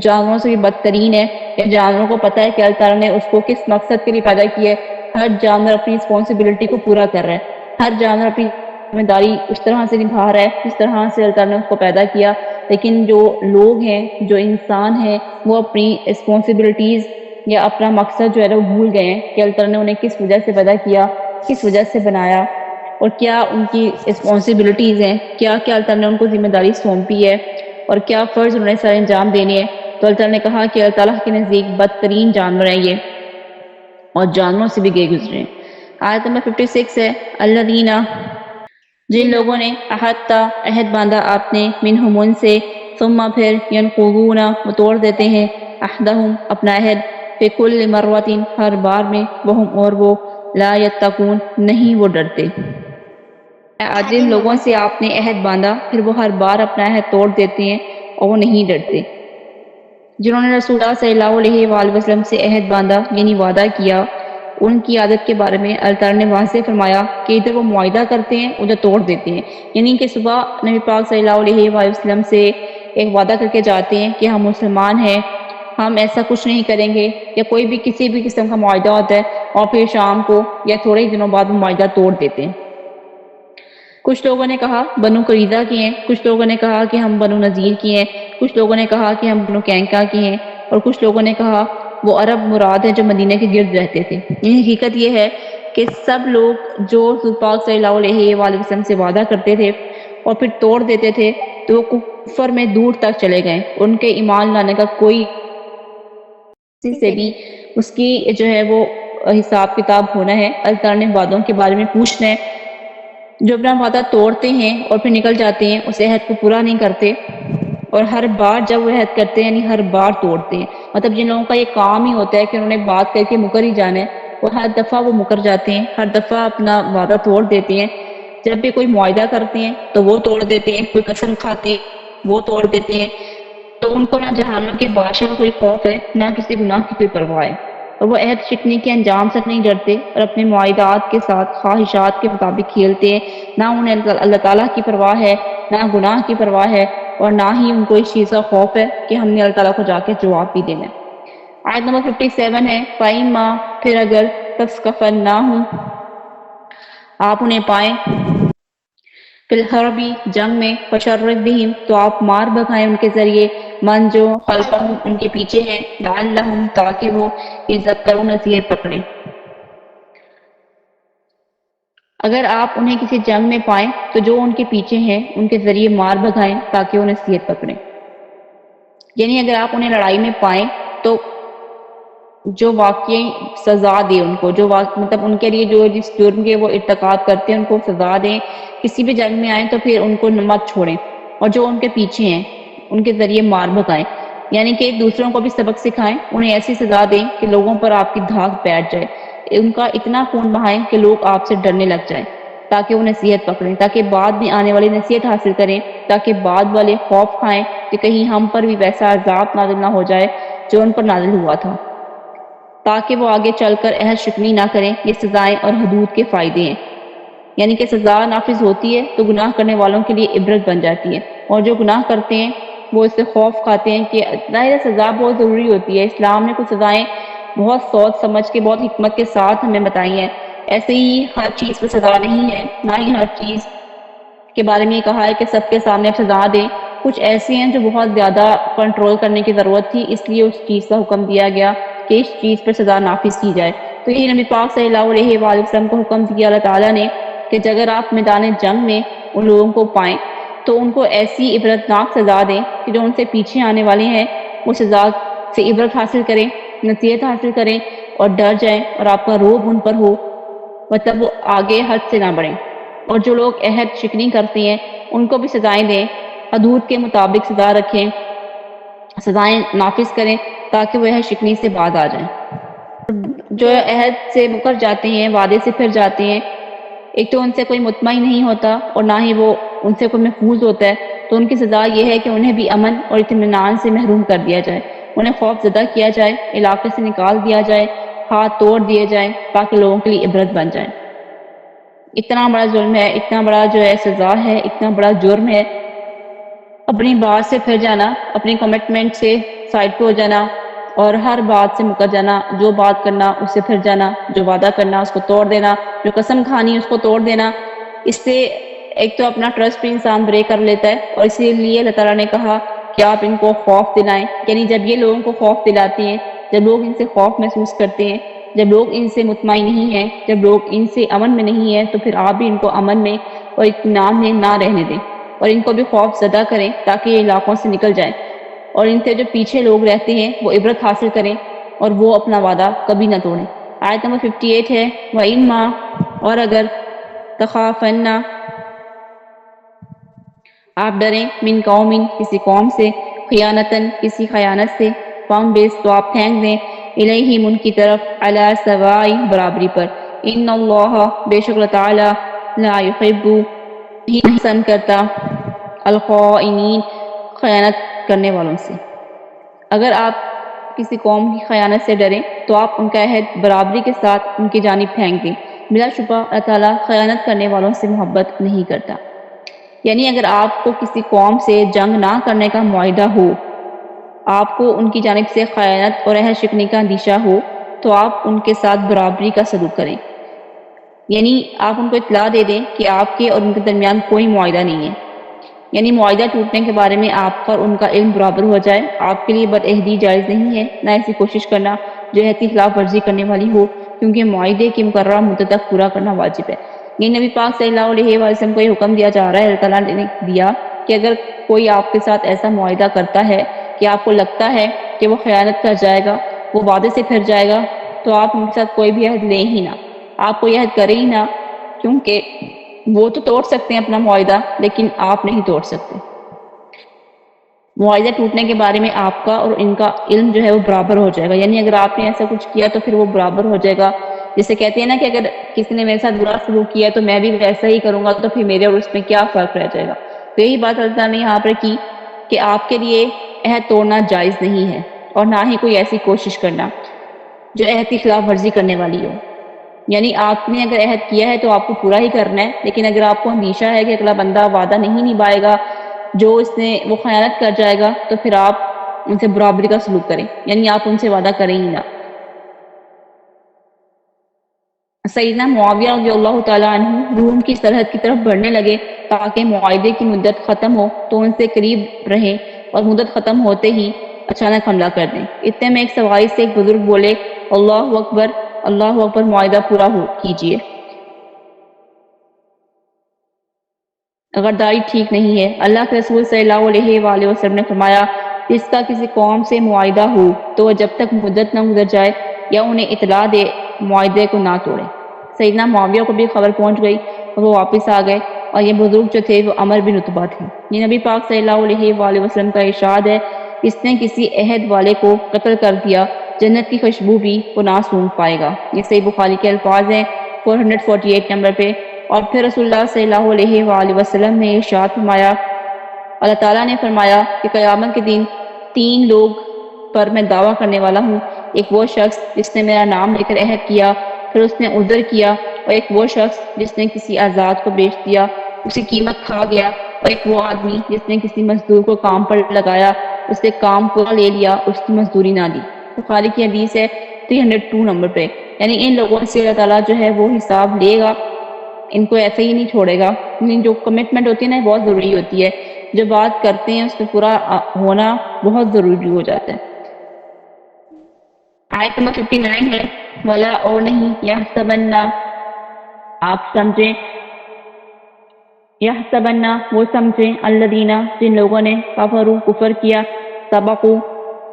جانوروں سے بھی بدترین ہے، کہ جانوروں کو پتہ ہے کہ اللہ تعالیٰ نے اس کو کس مقصد کے لیے پیدا کیا ہے، ہر جانور اپنی رسپانسبلٹی کو پورا کر رہا ہے، ہر جانور اپنی ذمہ داری اس طرح سے نبھا رہا ہے جس طرح سے اللہ تعالیٰ نے اس کو پیدا کیا، لیکن جو لوگ ہیں، جو انسان ہیں، وہ اپنی رسپانسبلٹیز یا اپنا مقصد جو ہے وہ بھول گئے ہیں کہ اللہ تعالیٰ نے انہیں کس وجہ سے پیدا کیا، کس وجہ سے بنایا، اور کیا ان کی رسپانسبلٹیز ہیں، کیا اللہ تعالیٰ نے ان کو ذمہ داری سونپی ہے اور کیا فرض انہیں سر انجام دینے ہیں۔ تو اللہ تعالیٰ نے کہا کہ اللہ تعالیٰ کے نزدیک بدترین جانور ہیں یہ، اور جانوروں سے بھی گئے گزرے ہیں۔ آیت نمبر 56 ہے، الذین جن لوگوں نے عہد باندھا آپ نے منہم ان سے، ثم پھر ینقضون وہ توڑ دیتے ہیں عہدہم اپنا عہد، فی کل مرۃ ہر بار میں، وہم اور وہ لا یتقون نہیں وہ ڈرتے۔ جن لوگوں سے آپ نے عہد باندھا پھر وہ ہر بار اپنا عہد توڑ دیتے ہیں اور وہ نہیں ڈرتے۔ جنہوں نے رسول اللہ صلی اللہ علیہ وآلہ وسلم سے عہد باندھا یعنی وعدہ کیا، ان کی عادت کے بارے میں اللہ تعالیٰ نے واضح فرمایا کہ ادھر وہ معاہدہ کرتے ہیں ادھر توڑ دیتے ہیں، یعنی کہ صبح نبی پاک صلی اللہ علیہ وآلہ وسلم سے ایک وعدہ کر کے جاتے ہیں کہ ہم مسلمان ہیں، ہم ایسا کچھ نہیں کریں گے، یا کوئی بھی کسی بھی قسم کا معاہدہ ہوتا ہے، اور پھر شام کو یا تھوڑے ہی دنوں بعد وہ معاہدہ توڑ دیتے ہیں۔ کچھ لوگوں نے کہا بنو قریظہ کی ہیں، کچھ لوگوں نے کہا کہ ہم بنو نذیر کی ہیں، کچھ لوگوں نے کہا کہ ہم بنو کینکا کی ہیں، اور کچھ لوگوں نے کہا وہ عرب مراد ہیں جو مدینہ کے گرد رہتے تھے۔ یہ حقیقت یہ ہے کہ سب لوگ جو رسول پاک صلی اللہ علیہ وآلہ وسلم سے وعدہ کرتے تھے اور پھر توڑ دیتے تھے تو وہ کفر میں دور تک چلے گئے، ان کے ایمان لانے کا کوئی سے بھی اس کی جو ہے وہ حساب کتاب ہونا ہے، اللہ تعالیٰ نے وعدوں کے بارے میں پوچھنا ہے۔ جو اپنا وعدہ توڑتے ہیں اور پھر نکل جاتے ہیں، اس عہد کو پورا نہیں کرتے، اور ہر بار جب وہ عہد کرتے ہیں یعنی ہر بار توڑتے ہیں، مطلب جن لوگوں کا یہ کام ہی ہوتا ہے کہ انہوں نے بات کر کے مکر ہی جانا ہے، وہ ہر دفعہ وہ مکر جاتے ہیں، ہر دفعہ اپنا وعدہ توڑ دیتے ہیں، جب بھی کوئی معاہدہ کرتے ہیں تو وہ توڑ دیتے ہیں، کوئی قسم کھاتے وہ توڑ دیتے ہیں، تو ان کو نہ جہنم کے بادشاہ کا کوئی خوف ہے نہ کسی گناہ کی کوئی پرواہ ہے، اور وہ عہد شکنی کے انجام سے نہیں ڈرتے اور اپنے معاہدات کے ساتھ خواہشات کے مطابق کھیلتے ہیں، نہ انہیں اللہ تعالیٰ کی پرواہ ہے نہ گناہ کی پرواہ ہے، اور نہ ہی ان کو اس چیز کا خوف ہے کہ ہم نے اللہ تعالیٰ کو جا کے جواب بھی دینا ہے۔ آیت نمبر 57 ہے فَإِمَّا پھر اگر تَثْقَفَنَّهُمْ آپ انہیں پائیں فی الحربی جنگ میں فشرد بہم تو آپ مار بھگائیں ان کے ذریعے من جو خلفہم ان کے پیچھے ہیں لعلہم تاکہ وہ یذکرون نصیحت پکڑیں۔ اگر آپ انہیں کسی جنگ میں پائیں تو جو ان کے پیچھے ہیں ان کے ذریعے مار بھگائیں تاکہ وہ نصیحت پکڑیں۔ یعنی اگر آپ انہیں لڑائی میں پائیں تو جو واقعی سزا دے ان کو، جو مطلب ان کے لیے جو جس جرم کے وہ ارتکاب کرتے ہیں ان کو سزا دیں۔ کسی بھی جنگ میں آئیں تو پھر ان کو مت چھوڑیں، اور جو ان کے پیچھے ہیں ان کے ذریعے مار بھگائیں، یعنی کہ دوسروں کو بھی سبق سکھائیں، انہیں ایسی سزا دیں کہ لوگوں پر آپ کی دھاک بیٹھ جائے، ان کا اتنا خون بہائیں کہ لوگ آپ سے ڈرنے لگ جائیں، تاکہ وہ نصیحت پکڑیں، تاکہ بعد میں آنے والی نصیحت حاصل کریں، تاکہ بعد والے خوف کھائیں کہ کہیں ہم پر بھی ویسا عذاب نازل نہ ہو جائے جو ان پر نازل ہوا تھا، تاکہ وہ آگے چل کر عہد شکنی نہ کریں۔ یہ سزائیں اور حدود کے فائدے ہیں، یعنی کہ سزا نافذ ہوتی ہے تو گناہ کرنے والوں کے لیے عبرت بن جاتی ہے، اور جو گناہ کرتے ہیں وہ اس سے خوف کھاتے ہیں کہ ظاہر سزا بہت ضروری ہوتی ہے۔ اسلام نے کچھ سزائیں بہت سوچ سمجھ کے بہت حکمت کے ساتھ ہمیں بتائی ہیں، ایسے ہی ہر چیز پہ سزا نہیں ہے، نہ ہی ہر چیز کے بارے میں یہ کہا ہے کہ سب کے سامنے سزا دیں۔ کچھ ایسے ہیں جو بہت زیادہ کنٹرول کرنے کی ضرورت تھی، اس لیے اس چیز کا حکم دیا گیا کہ اس چیز پر سزا نافذ کی جائے۔ تو یہ نبی پاک صلی اللہ علیہ وآلہ وسلم کو حکم دیا اللہ تعالیٰ نے کہ اگر آپ میدان جنگ میں ان لوگوں کو پائیں تو ان کو ایسی عبرتناک سزا دیں کہ جو ان سے پیچھے آنے والے ہیں وہ سزا سے عبرت حاصل کریں، نصیحت حاصل کریں اور ڈر جائیں، اور آپ کا روب ان پر ہو، مطلب وہ آگے حد سے نہ بڑھیں۔ اور جو لوگ عہد شکنی کرتے ہیں ان کو بھی سزائیں دیں، حدود کے مطابق سزا رکھیں، سزائیں نافذ کریں تاکہ وہ عہد شکنی سے بعد آ جائیں۔ جو عہد سے مکر جاتے ہیں، وعدے سے پھر جاتے ہیں، ایک تو ان سے کوئی مطمئن نہیں ہوتا اور نہ ہی وہ ان سے کوئی محفوظ ہوتا ہے، تو ان کی سزا یہ ہے کہ انہیں بھی امن اور اطمینان سے محروم کر دیا جائے، انہیں خوف زدہ کیا جائے، علاقے سے نکال دیا جائے، ہاتھ توڑ دیے جائیں تاکہ لوگوں کے لیے عبرت بن جائیں۔ اتنا بڑا ظلم ہے، اتنا بڑا جو ہے سزا ہے، اتنا بڑا جرم ہے اپنی بات سے پھر جانا، اپنی کمٹمنٹ سے سائڈ پہ ہو جانا اور ہر بات سے مکر جانا، جو بات کرنا اس سے پھر جانا، جو وعدہ کرنا اس کو توڑ دینا، جو قسم کھانی اس کو توڑ دینا۔ اس سے ایک تو اپنا ٹرسٹ بھی انسان بریک کر لیتا ہے، اور اسی لیے اللہ تعالیٰ نے کہا کہ آپ ان کو خوف دلائیں، یعنی جب یہ لوگوں کو خوف دلاتے ہیں، جب لوگ ان سے خوف محسوس کرتے ہیں، جب لوگ ان سے مطمئن نہیں ہیں، جب لوگ ان سے امن میں نہیں ہیں، تو پھر آپ بھی ان کو امن میں اور اطمینان میں نہ رہنے دیں، اور ان کو بھی خوف زدہ کریں تاکہ یہ علاقوں سے نکل جائیں، اور ان سے جو پیچھے لوگ رہتے ہیں وہ عبرت حاصل کریں اور وہ اپنا وعدہ کبھی نہ توڑیں۔ آیت نمبر 58 ہے وَإِمَّا اور اگر تَخَافَنَّ آپ ڈریں من قوم کسی قوم سے خیانتاً کسی خیانت سے فَانبِذْ تو آپ پھینک دیں الیہم ان کی طرف علی سواء برابری پر ان اللہ بے شک اللہ تعالی لا یحب نہیں پسند کرتا الخائنین خیانت کرنے والوں سے۔ اگر آپ کسی قوم کی خیانت سے ڈریں تو آپ ان کا عہد برابری کے ساتھ ان کی جانب پھینک دیں، بلا شبہ اللہ تعالیٰ خیانت کرنے والوں سے محبت نہیں کرتا۔ یعنی اگر آپ کو کسی قوم سے جنگ نہ کرنے کا معاہدہ ہو، آپ کو ان کی جانب سے خیانت اور عہد شکنی کا اندیشہ ہو، تو آپ ان کے ساتھ برابری کا سلوک کریں، یعنی آپ ان کو اطلاع دے دیں کہ آپ کے اور ان کے درمیان کوئی معاہدہ نہیں ہے، یعنی معاہدہ ٹوٹنے کے بارے میں آپ کا اور ان کا علم برابر ہو جائے۔ آپ کے لیے بدعہدی جائز نہیں ہے، نہ ایسی کوشش کرنا جو عہد کی خلاف ورزی کرنے والی ہو، کیونکہ معاہدے کی مقررہ مدت تک پورا کرنا واجب ہے۔ یہ نبی پاک صلی اللہ علیہ وآلہ وسلم کو یہ حکم دیا جا رہا ہے، اللہ تعالیٰ نے دیا کہ اگر کوئی آپ کے ساتھ ایسا معاہدہ کرتا ہے کہ آپ کو لگتا ہے کہ وہ خیانت کر جائے گا، وہ وعدے سے پھر جائے گا، تو آپ ان کے ساتھ کوئی بھی عہد لیں ہی نہ، آپ کو یہ عہد کریں ہی نہ، کیونکہ وہ تو توڑ سکتے ہیں اپنا معاہدہ لیکن آپ نہیں توڑ سکتے۔ معاہدہ ٹوٹنے کے بارے میں آپ کا اور ان کا علم جو ہے وہ برابر ہو جائے گا، یعنی اگر آپ نے ایسا کچھ کیا تو پھر وہ برابر ہو جائے گا۔ جسے کہتے ہیں نا کہ اگر کسی نے میرے ساتھ برا سلوک کیا تو میں بھی ویسا ہی کروں گا، تو پھر میرے اور اس میں کیا فرق رہ جائے گا۔ تو یہی بات اللہ تعالیٰ نے یہاں پر کی کہ آپ کے لیے عہد توڑنا جائز نہیں ہے، اور نہ ہی کوئی ایسی کوشش کرنا جو عہد کی خلاف ورزی کرنے والی ہو۔ یعنی آپ نے اگر عہد کیا ہے تو آپ کو پورا ہی کرنا ہے، لیکن اگر آپ کو اندیشہ ہے کہ اگلا بندہ وعدہ نہیں نبھائے گا جو اس نے وہ خیانت کر جائے گا تو پھر آپ ان سے برابری کا سلوک کریں، یعنی آپ ان سے وعدہ کریں ہی نہ۔ سیدنا معاویہ رضی اللہ تعالیٰ عنہ روم کی سرحد کی طرف بڑھنے لگے تاکہ معاہدے کی مدت ختم ہو تو ان سے قریب رہیں اور مدت ختم ہوتے ہی اچانک حملہ کر دیں۔ اتنے میں ایک سواری سے ایک بزرگ بولے، اللہ اکبر، معاہدہ پورا کیجیے، غداری ٹھیک نہیں ہے۔ اللہ کے رسول صلی اللہ علیہ وآلہ وسلم نے فرمایا، جس کا کسی قوم سے معاہدہ ہو تو وہ جب تک مدت نہ گزر جائے یا انہیں اطلاع دے معاہدے کو نہ توڑے۔ سیدنا معاویہ کو بھی خبر پہنچ گئی اور وہ واپس آ گئے، اور یہ بزرگ جو تھے وہ عمر بن عتبہ تھے۔ یہ نبی پاک صلی اللہ علیہ وآلہ وسلم کا ارشاد ہے، جس نے کسی عہد والے کو قتل کر دیا جنت کی خوشبو بھی وہ نہ سونگھ پائے گا۔ یہ صحیح بخاری کے الفاظ ہیں 448 نمبر پہ۔ اور پھر رسول اللہ صلی اللہ علیہ وآلہ وسلم نے ارشاد فرمایا، اللہ تعالیٰ نے فرمایا کہ قیامت کے دن 3 لوگ پر میں دعویٰ کرنے والا ہوں، ایک وہ شخص جس نے میرا نام لے کر عہد کیا پھر اس نے عذر کیا، اور ایک وہ شخص جس نے کسی آزاد کو بیچ دیا، اس کی قیمت کھا گیا، اور ایک وہ آدمی جس نے کسی مزدور کو کام پر لگایا، اس سے کام پورا لے لیا، اس کی مزدوری نہ دی۔ بخاری کی حدیث ہے 302 نمبر پہ۔ یعنی ان لوگوں سے اللہ تعالیٰ جو ہے وہ حساب لے گا، ان کو ایسے ہی نہیں چھوڑے گا۔ جو کمٹمنٹ ہوتی ہے نا بہت ضروری ہوتی ہے، جو بات کرتے ہیں اس پہ پورا ہونا بہت ضروری ہو جاتا ہے۔ آیت نمبر 59 ہے، ولا اور نہیں یحسبن، آپ سمجھیں، یحسبن وہ سمجھیں، الذین جن لوگوں نے کفروا کفر کیا، سبقوا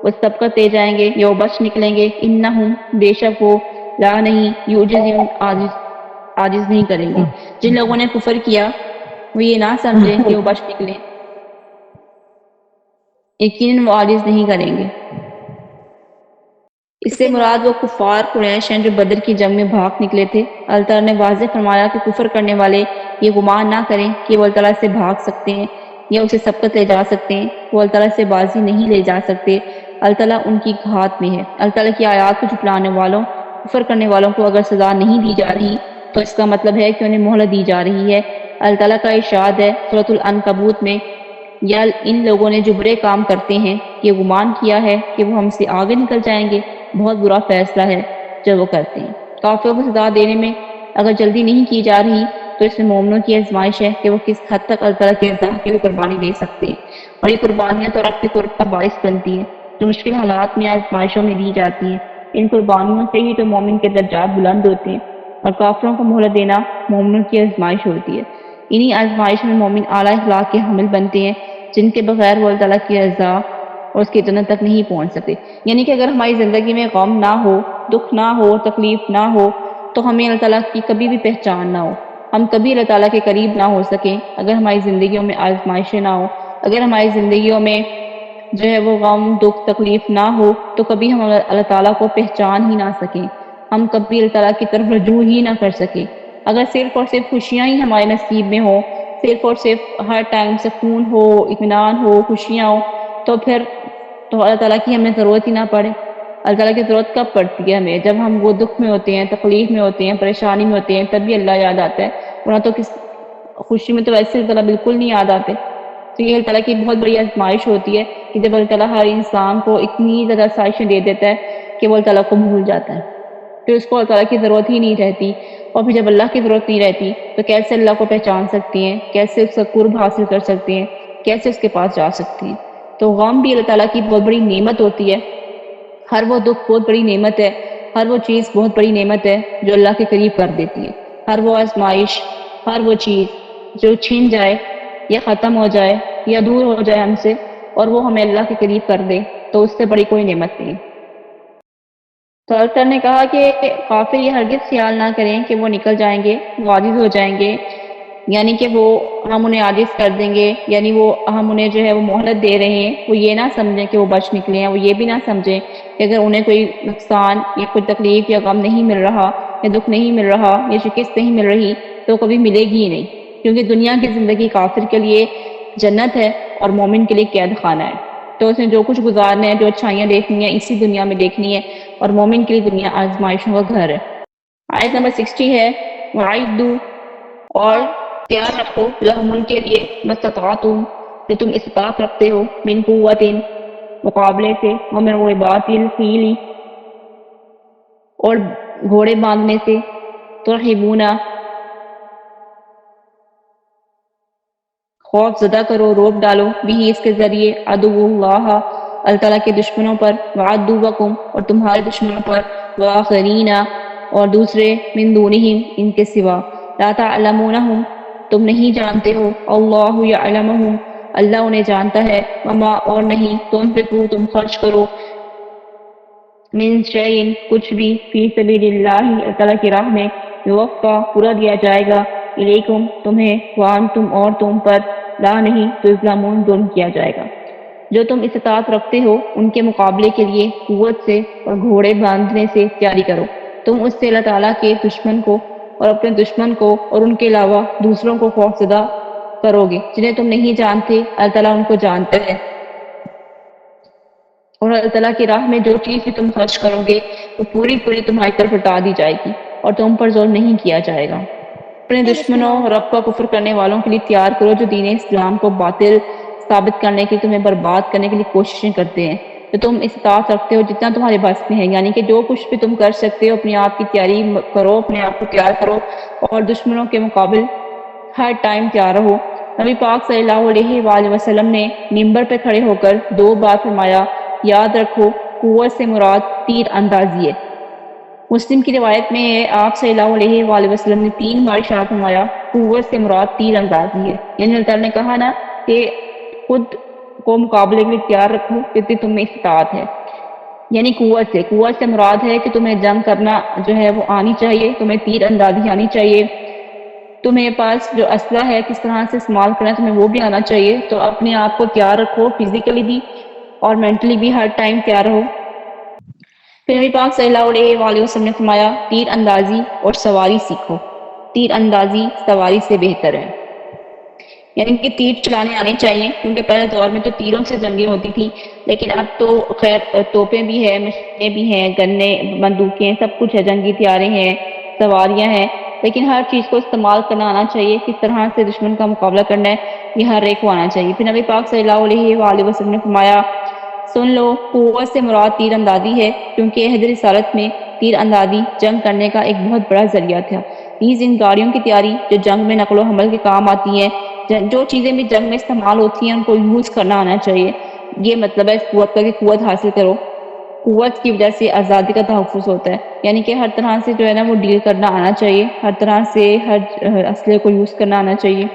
وہ سبقت دے جائیں گے یا وہ بچ نکلیں گے، انہم بے شک وہ لا نہیں یعجزون عاجز نہیں کریں گے۔ جن لوگوں نے کفر کیا وہ یہ نہ سمجھیں کہ وہ بچ نکلیں، یقیناً وہ عاجز نہیں کریں گے۔ اس سے مراد وہ کفار قریش ہیں جو بدر کی جنگ میں بھاگ نکلے تھے۔ اللہ تعالیٰ نے واضح فرمایا کہ کفر کرنے والے یہ گمان نہ کریں کہ وہ اللہ تعالیٰ سے بھاگ سکتے ہیں یا اسے سبقت لے جا سکتے ہیں، وہ اللہ تعالیٰ سے بازی نہیں لے جا سکتے، اللہ تعالیٰ ان کی گھات میں ہے۔ اللہ تعالیٰ کی آیات کو جھٹلانے والوں، کفر کرنے والوں کو اگر سزا نہیں دی جا رہی تو اس کا مطلب ہے کہ انہیں مہلت دی جا رہی ہے۔ اللہ تعالیٰ کا ارشاد ہے سورۃ العنکبوت میں، یا ان لوگوں نے جو برے کام کرتے ہیں یہ گمان کیا ہے کہ وہ ہم سے آگے نکل جائیں گے، بہت برا فیصلہ ہے جو وہ کرتے ہیں۔ کافروں کو سزا دینے میں اگر جلدی نہیں کی جا رہی تو اس میں مومنوں کی آزمائش ہے کہ وہ کس حد تک اللہ تعالیٰ کی رضا کے لیے قربانی دے سکتے ہیں، اور یہ قربانیاں تو رب کے قرب کا باعث بنتی ہیں جو مشکل حالات میں آزمائشوں میں دی جاتی ہیں۔ ان قربانیوں سے ہی تو مومن کے درجات بلند ہوتے ہیں، اور کافروں کو مہلت دینا مومنوں کی آزمائش ہوتی ہے۔ انہی آزمائش میں مومن اعلیٰ اخلاق کے حامل بنتے ہیں جن کے بغیر وہ اللہ تعالیٰ کی رضا اور اس کی جنت تک نہیں پہنچ سکتے۔ یعنی کہ اگر ہماری زندگی میں غم نہ ہو، دکھ نہ ہو، تکلیف نہ ہو تو ہمیں اللہ تعالیٰ کی کبھی بھی پہچان نہ ہو، ہم کبھی اللہ تعالیٰ کے قریب نہ ہو سکیں۔ اگر ہماری زندگیوں میں آزمائشیں نہ ہوں، اگر ہماری زندگیوں میں جو ہے وہ غم دکھ تکلیف نہ ہو تو کبھی ہم اللہ تعالیٰ کو پہچان ہی نہ سکیں، ہم کبھی اللہ تعالیٰ کی طرف رجوع ہی نہ کر سکیں۔ اگر صرف اور صرف خوشیاں ہی ہمارے نصیب میں ہوں، صرف اور صرف ہر ٹائم سکون ہو، اطمینان ہو، خوشیاں ہو، تو پھر تو اللہ تعالیٰ کی ہمیں ضرورت ہی نہ پڑے۔ اللہ تعالیٰ کی ضرورت کب پڑتی ہے ہمیں؟ جب ہم وہ دکھ میں ہوتے ہیں، تکلیف میں ہوتے ہیں، پریشانی میں ہوتے ہیں، تبھی اللہ یاد آتا ہے، ورنہ تو خوشی میں تو ویسے اللہ تعالیٰ بالکل نہیں یاد آتے۔ تو یہ اللہ تعالیٰ کی بہت بڑی آزمائش ہوتی ہے کہ جب اللہ تعالیٰ ہر انسان کو اتنی زیادہ آسائشیں دے دیتا ہے کہ وہ اللہ تعالیٰ کو بھول جاتا ہے، پھر اس کو اللہ تعالیٰ کی ضرورت ہی نہیں رہتی، اور پھر جب اللہ کی ضرورت نہیں رہتی تو کیسے اللہ کو پہچان سکتے ہیں، کیسے اس کا قرب حاصل کر سکتے ہیں، کیسے اس کے پاس جا سکتے ہیں۔ تو غم بھی اللہ تعالیٰ کی بہت بڑی نعمت ہوتی ہے، ہر وہ دکھ بہت بڑی نعمت ہے، ہر وہ چیز بہت بڑی نعمت ہے جو اللہ کے قریب کر دیتی ہے۔ ہر وہ آزمائش، ہر وہ چیز جو چھن جائے یا ختم ہو جائے یا دور ہو جائے ہم سے اور وہ ہمیں اللہ کے قریب کر دے تو اس سے بڑی کوئی نعمت نہیں۔ تو اللہ نے کہا کہ کافر یہ ہرگز خیال نہ کریں کہ وہ نکل جائیں گے، وہ عاجز ہو جائیں گے، یعنی کہ وہ ہم انہیں عاجز کر دیں گے، یعنی وہ ہم انہیں جو ہے وہ مہلت دے رہے ہیں، وہ یہ نہ سمجھیں کہ وہ بچ نکلے ہیں، وہ یہ بھی نہ سمجھیں کہ اگر انہیں کوئی نقصان یا کوئی تکلیف یا غم نہیں مل رہا یا دکھ نہیں مل رہا یا شکست نہیں مل رہی تو کبھی ملے گی ہی نہیں، کیونکہ دنیا کی زندگی کافر کے لیے جنت ہے اور مومن کے لیے قید خانہ ہے۔ تو اس نے جو کچھ گزارنا ہے، جو اچھائیاں دیکھنی ہیں اسی دنیا میں دیکھنی ہے، اور مومن کے لیے دنیا آزمائشوں کا گھر ہے۔ آیت نمبر 60 ہے، وَعِدُّوا اور تیار رکھو لہم ان کے لیے مستطاعتم جو تم استطاعت رکھتے ہو من قوت مقابلے سے ومن رباط الخیل اور گھوڑے باندھنے سے ترہبون خوف زدہ کرو روب ڈالو بھی اس کے ذریعے عدو اللہ اللہ تعالیٰ کے دشمنوں پر وعدوکم اور تمہارے دشمنوں پر وآخرین اور دوسرے من دونہم ان کے سوا لا تعلمونہم تم نہیں جانتے ہو اللہ یعلمہم اللہ انہیں جانتا ہے وما اور نہیں تنفقو تم خرچ کرو من شیئن کچھ بھی فی سبیل اللہ اللہ تعالیٰ کی راہ میں یوفا پورا دیا جائے گا الیکم تمہیں وانتم اور تم پر لا نہیں تظلمون ظلم کیا جائے گا جو تم استطاعت رکھتے ہو ان کے مقابلے کے لیے قوت سے اور گھوڑے باندھنے سے تیاری کرو تم اس سے اللہ تعالیٰ کے دشمن کو اور اپنے دشمن کو اور ان کے علاوہ دوسروں کو خوفزدہ کرو گے جنہیں تم نہیں جانتے اللہ تعالیٰ ان کو جانتا ہے اور اللہ تعالیٰ کی راہ میں جو چیز بھی تم خرچ کرو گے وہ پوری تمہاری طرف ہٹا دی جائے گی اور تم پر ظلم نہیں کیا جائے گا اپنے دشمنوں رب کا کفر کرنے والوں کے لیے تیار کرو جو دین اسلام کو باطل ثابت کرنے کے لیے تمہیں برباد کرنے کے لیے کوششیں کرتے ہیں تو تم استطاعت رکھتے ہو جتنا تمہارے بس میں ہے یعنی کہ جو کچھ بھی تم کر سکتے ہو اپنے آپ کی تیاری کرو اپنے آپ کو تیار کرو اور دشمنوں کے مقابل ہر ٹائم تیار رہو نبی پاک صلی اللہ علیہ وآلہ وسلم نے منبر پہ کھڑے ہو کر 2 بار فرمایا یاد رکھو قوت سے مراد تیر اندازی ہے مسلم کی روایت میں ہے آپ صلی اللہ علیہ وآلہ وسلم نے 3 بار ارشاد فرمایا قوت سے مراد تیر اندازی ہے یعنی اللہ تعالیٰ نے کہا نا کہ خود کو مقابلے کے لیے تیار رکھو جتنی تم میں استطاعت ہے یعنی قوت سے مراد ہے کہ تمہیں جنگ کرنا جو ہے وہ آنی چاہیے تمہیں تیر اندازی آنی چاہیے تمہیں پاس جو اسلحہ ہے کس طرح سے استعمال کرنا ہے تمہیں وہ بھی آنا چاہیے تو اپنے آپ کو تیار رکھو فزیکلی بھی اور مینٹلی بھی ہر ٹائم تیار رہو پھر نبی پاک صلی اللہ علیہ وآلہ وسلم نے فرمایا تیر اندازی اور سواری سیکھو تیر اندازی سواری سے بہتر ہے یعنی کہ تیر چلانے آنے چاہیے کیونکہ پہلے دور میں تو تیروں سے جنگیں ہوتی تھی لیکن اب تو خیر توپیں بھی ہیں مشینیں بھی ہیں گنے بندوقیں سب کچھ ہے جنگی ہتھیاریں ہیں سواریاں ہیں لیکن ہر چیز کو استعمال کرنا آنا چاہیے کس طرح سے دشمن کا مقابلہ کرنا ہے یہ ہر ایک کو آنا چاہیے پھر نبی پاک صلی اللہ علیہ وآلہ وسلم نے فرمایا سن لو قوت سے مراد تیر اندازی ہے کیونکہ عہد رسالت میں تیر اندازی جنگ کرنے کا ایک بہت بڑا ذریعہ تھا نیز ان گاڑیوں کی تیاری جو جنگ میں نقل و حمل کے کام آتی ہیں جو چیزیں بھی جنگ میں استعمال ہوتی ہیں ان کو یوز کرنا آنا چاہیے یہ مطلب ہے اس قوت کا کہ قوت حاصل کرو قوت کی وجہ سے آزادی کا تحفظ ہوتا ہے یعنی کہ ہر طرح سے جو ہے نا وہ ڈیل کرنا آنا چاہیے ہر طرح سے ہر اسلحے کو یوز کرنا آنا چاہیے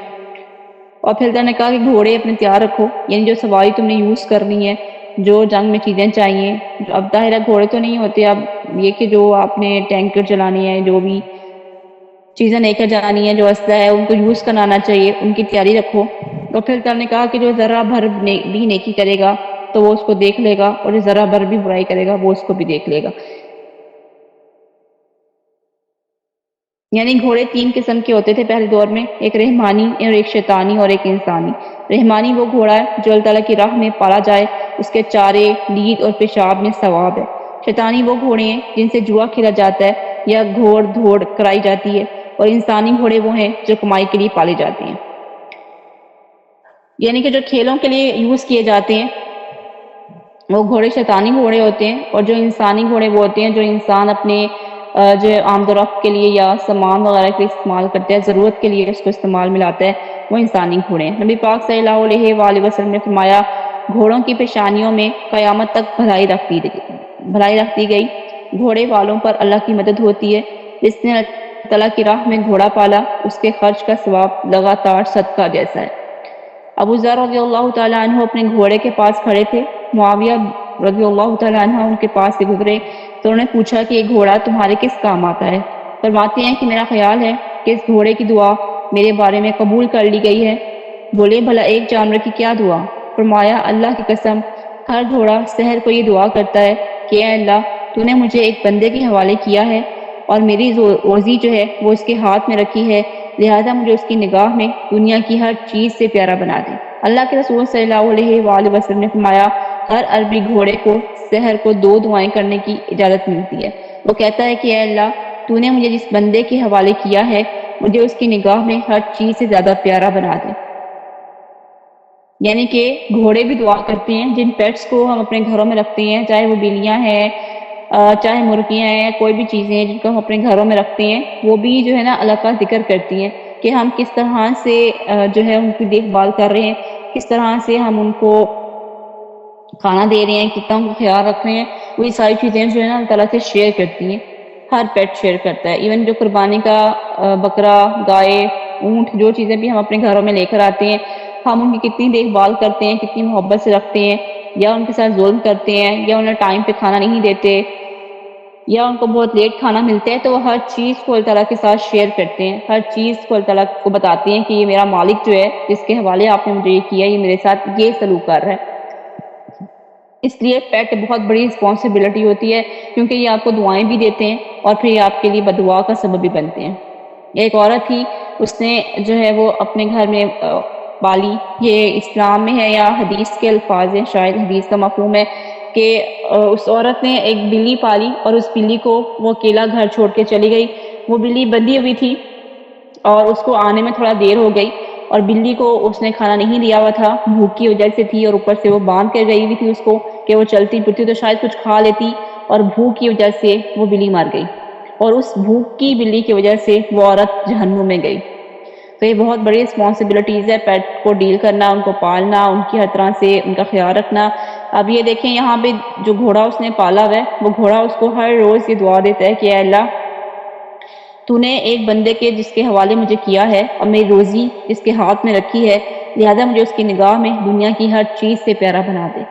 اور پھر اللہ نے کہا کہ گھوڑے اپنے تیار رکھو یعنی جو سواری تم نے یوز کرنی ہے جو جنگ میں چیزیں چاہیے اب ظاہر ہے گھوڑے تو نہیں ہوتے اب یہ کہ جو آپ نے ٹینکر چلانی ہے جو بھی چیزیں لے کر جانی ہے جو اسلحہ ہے ان کو یوز کرنا آنا چاہیے ان کی تیاری رکھو تو پھر اللہ نے کہا کہ جو ذرا بھر بھی نیکی کرے گا تو وہ اس کو دیکھ لے گا اور جو ذرا بھر بھی برائی کرے گا وہ اس کو بھی دیکھ لے گا یعنی گھوڑے 3 قسم کے ہوتے تھے پہلے دور میں ایک رحمانی اور ایک شیطانی اور ایک انسانی رحمانی وہ گھوڑا ہے جو اللہ تعالیٰ کی راہ میں پالا جائے اس کے چارے لید اور پیشاب میں ثواب ہے شیطانی وہ گھوڑے ہیں جن سے جوا کھیلا جاتا ہے یا گھوڑ دھوڑ کرائی جاتی ہے اور انسانی گھوڑے وہ ہیں جو کمائی کے لیے پالے جاتے ہیں یعنی کہ جو کھیلوں کے لیے یوز کیے جاتے ہیں وہ گھوڑے شیطانی گھوڑے ہوتے ہیں اور جو انسانی گھوڑے وہ ہوتے ہیں جو انسان اپنے جو آمد و رفت کے لیے یا سامان وغیرہ کے لیے استعمال کرتے ہیں ضرورت کے لیے اس کو استعمال میں لاتا ہے وہ انسانی گھوڑے ہیں نبی پاک صلی اللہ علیہ وآلہ وسلم نے فرمایا گھوڑوں کی پیشانیوں میں قیامت تک بھلائی رکھ دی گئی گھوڑے والوں پر اللہ کی مدد ہوتی ہے جس نے اللہ تعالیٰ کی راہ میں گھوڑا پالا اس کے خرچ کا ثواب لگاتار صدقہ جیسا ہے ابو ذر رضی اللہ تعالیٰ عنہ اپنے گھوڑے کے پاس کھڑے تھے معاویہ رضی اللہ تعالیٰ عنہ ان کے پاس سے گزرے تو انہوں نے پوچھا کہ یہ گھوڑا تمہارے کس کام آتا ہے فرماتے ہیں کہ میرا خیال ہے کہ اس گھوڑے کی دعا میرے بارے میں قبول کر لی گئی ہے بولے بھلا ایک جانور کی کیا دعا فرمایا اللہ کی قسم ہر گھوڑا سحر کو یہ دعا کرتا ہے کہ اے اللہ تو نے مجھے ایک بندے کے حوالے کیا ہے اور میری روزی جو ہے وہ اس کے ہاتھ میں رکھی ہے لہذا مجھے اس کی نگاہ میں دنیا کی ہر چیز سے پیارا بنا دے اللہ کے رسول صلی اللہ علیہ وآلہ وسلم نے فرمایا ہر عربی گھوڑے کو سحر کو 2 دعائیں کرنے کی اجازت ملتی ہے وہ کہتا ہے کہ اے اللہ تو نے مجھے جس بندے کے حوالے کیا ہے مجھے اس کی نگاہ میں ہر چیز سے زیادہ پیارا بنا دے یعنی کہ گھوڑے بھی دعا کرتے ہیں. جن پیٹس کو ہم اپنے گھروں میں رکھتے ہیں، چاہے وہ بلیاں ہیں، چاہے مرغیاں ہیں، کوئی بھی چیزیں ہیں جن کو ہم اپنے گھروں میں رکھتے ہیں، وہ بھی جو ہے نا اللہ کا ذکر کرتی ہیں کہ ہم کس طرح سے جو ہے ان کی دیکھ بھال کر رہے ہیں، کس طرح سے ہم ان کو کھانا دے رہے ہیں، کتنا ان کا خیال رکھ رہے ہیں. وہی ساری چیزیں جو ہے نا اللہ تعالیٰ سے شیئر کرتی ہیں. ہر پیٹ شیئر کرتا ہے. ایون جو قربانی کا بکرا، گائے، اونٹ، جو چیزیں بھی ہم اپنے گھروں میں لے کر آتے ہیں، ہم ان کی کتنی دیکھ بھال کرتے ہیں، کتنی محبت سے رکھتے ہیں، یا ان کے ساتھ ظلم کرتے ہیں، یا انہیں ٹائم پہ کھانا نہیں دیتے، یا ان کو بہت لیٹ کھانا ملتا ہے، تو وہ ہر چیز کو اللہ تعالیٰ کے ساتھ شیئر کرتے ہیں. ہر چیز کو اللہ تعالیٰ کو بتاتے ہیں کہ یہ میرا مالک جو ہے، جس کے حوالے آپ نے مجھے یہ کیا، یہ میرے ساتھ یہ سلوک کر رہا ہے. اس لیے پیٹ بہت بڑی رسپانسبلٹی ہوتی ہے، کیونکہ یہ آپ کو دعائیں بھی دیتے ہیں اور پھر یہ آپ کے لیے بددعا کا سبب بھی بنتے ہیں. ایک عورت تھی، اس نے جو ہے وہ اپنے گھر میں پالی. یہ اسلام میں ہے یا حدیث کے الفاظ ہیں، شاید حدیث کا مفہوم ہے کہ اس عورت نے ایک بلی پالی اور اس بلی کو وہ اکیلا گھر چھوڑ کے چلی گئی. وہ بلی بندھی ہوئی تھی اور اس کو آنے میں تھوڑا دیر ہو گئی، اور بلی کو اس نے کھانا نہیں دیا ہوا تھا، بھوک کی وجہ سے تھی، اور اوپر سے وہ باندھ کے گئی ہوئی تھی اس کو کہ وہ چلتی پھرتی تو شاید کچھ کھا لیتی، اور بھوک کی وجہ سے وہ بلی مر گئی، اور اس بھوک کی بلی کی وجہ سے وہ عورت جہنم میں گئی. تو یہ بہت بڑی رسپانسبلٹیز ہے، پیٹ کو ڈیل کرنا، ان کو پالنا، ان کی ہر طرح سے ان کا خیال رکھنا. اب یہ دیکھیں یہاں پہ جو گھوڑا اس نے پالا ہوا ہے، وہ گھوڑا اس کو ہر روز یہ دعا دیتا ہے کہ اے اللہ، تو نے ایک بندے کے جس کے حوالے مجھے کیا ہے، اور میری روزی جس کے ہاتھ میں رکھی ہے، لہذا مجھے اس کی نگاہ میں دنیا کی ہر چیز سے پیارا بنا دے.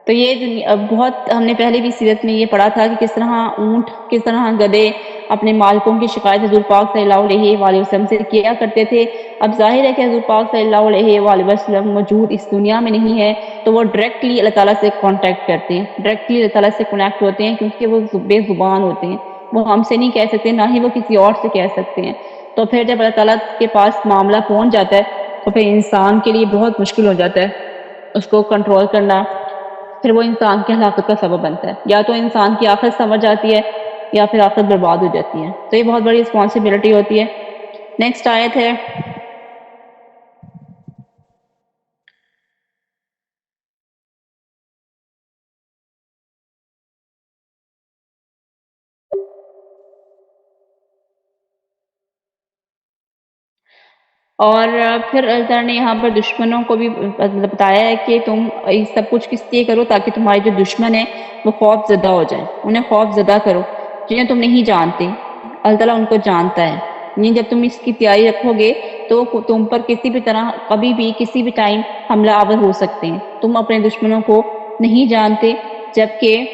تو یہ بہت ہم نے پہلے بھی سیرت میں یہ پڑھا تھا کہ کس طرح اونٹ، کس طرح گدھے اپنے مالکوں کی شکایت حضور پاک صلی اللہ علیہ وآلہ وسلم سے کیا کرتے تھے. اب ظاہر ہے کہ حضور پاک صلی اللہ علیہ وآلہ وسلم موجود اس دنیا میں نہیں ہے، تو وہ ڈائریکٹلی اللہ تعالیٰ سے کانٹیکٹ کرتے ہیں، ڈائریکٹلی اللہ تعالیٰ سے کنیکٹ ہوتے ہیں، کیونکہ وہ بے زبان ہوتے ہیں. وہ ہم سے نہیں کہہ سکتے، نہ ہی وہ کسی اور سے کہہ سکتے ہیں. تو پھر جب اللہ تعالیٰ کے پاس معاملہ پہنچ جاتا ہے تو پھر انسان کے لیے بہت مشکل ہو جاتا ہے اس کو کنٹرول کرنا. پھر وہ انسان کی ہلاکت کا سبب بنتا ہے، یا تو انسان کی آخرت سمجھ جاتی ہے یا پھر آخرت برباد ہو جاتی ہے. تو یہ بہت بڑی رسپانسبلٹی ہوتی ہے. نیکسٹ آیت ہے اور پھر اللہ تعالیٰ نے یہاں پر دشمنوں کو بھی بتایا ہے کہ تم یہ سب کچھ کس لیے کرو تاکہ تمہارے جو دشمن ہیں وہ خوف زدہ ہو جائیں. انہیں خوف زدہ کرو جنہیں تم نہیں جانتے، اللہ تعالیٰ ان کو جانتا ہے. یعنی جب تم اس کی تیاری رکھو گے تو تم پر کسی بھی طرح کبھی بھی کسی بھی ٹائم حملہ آور ہو سکتے ہیں. تم اپنے دشمنوں کو نہیں جانتے، جبکہ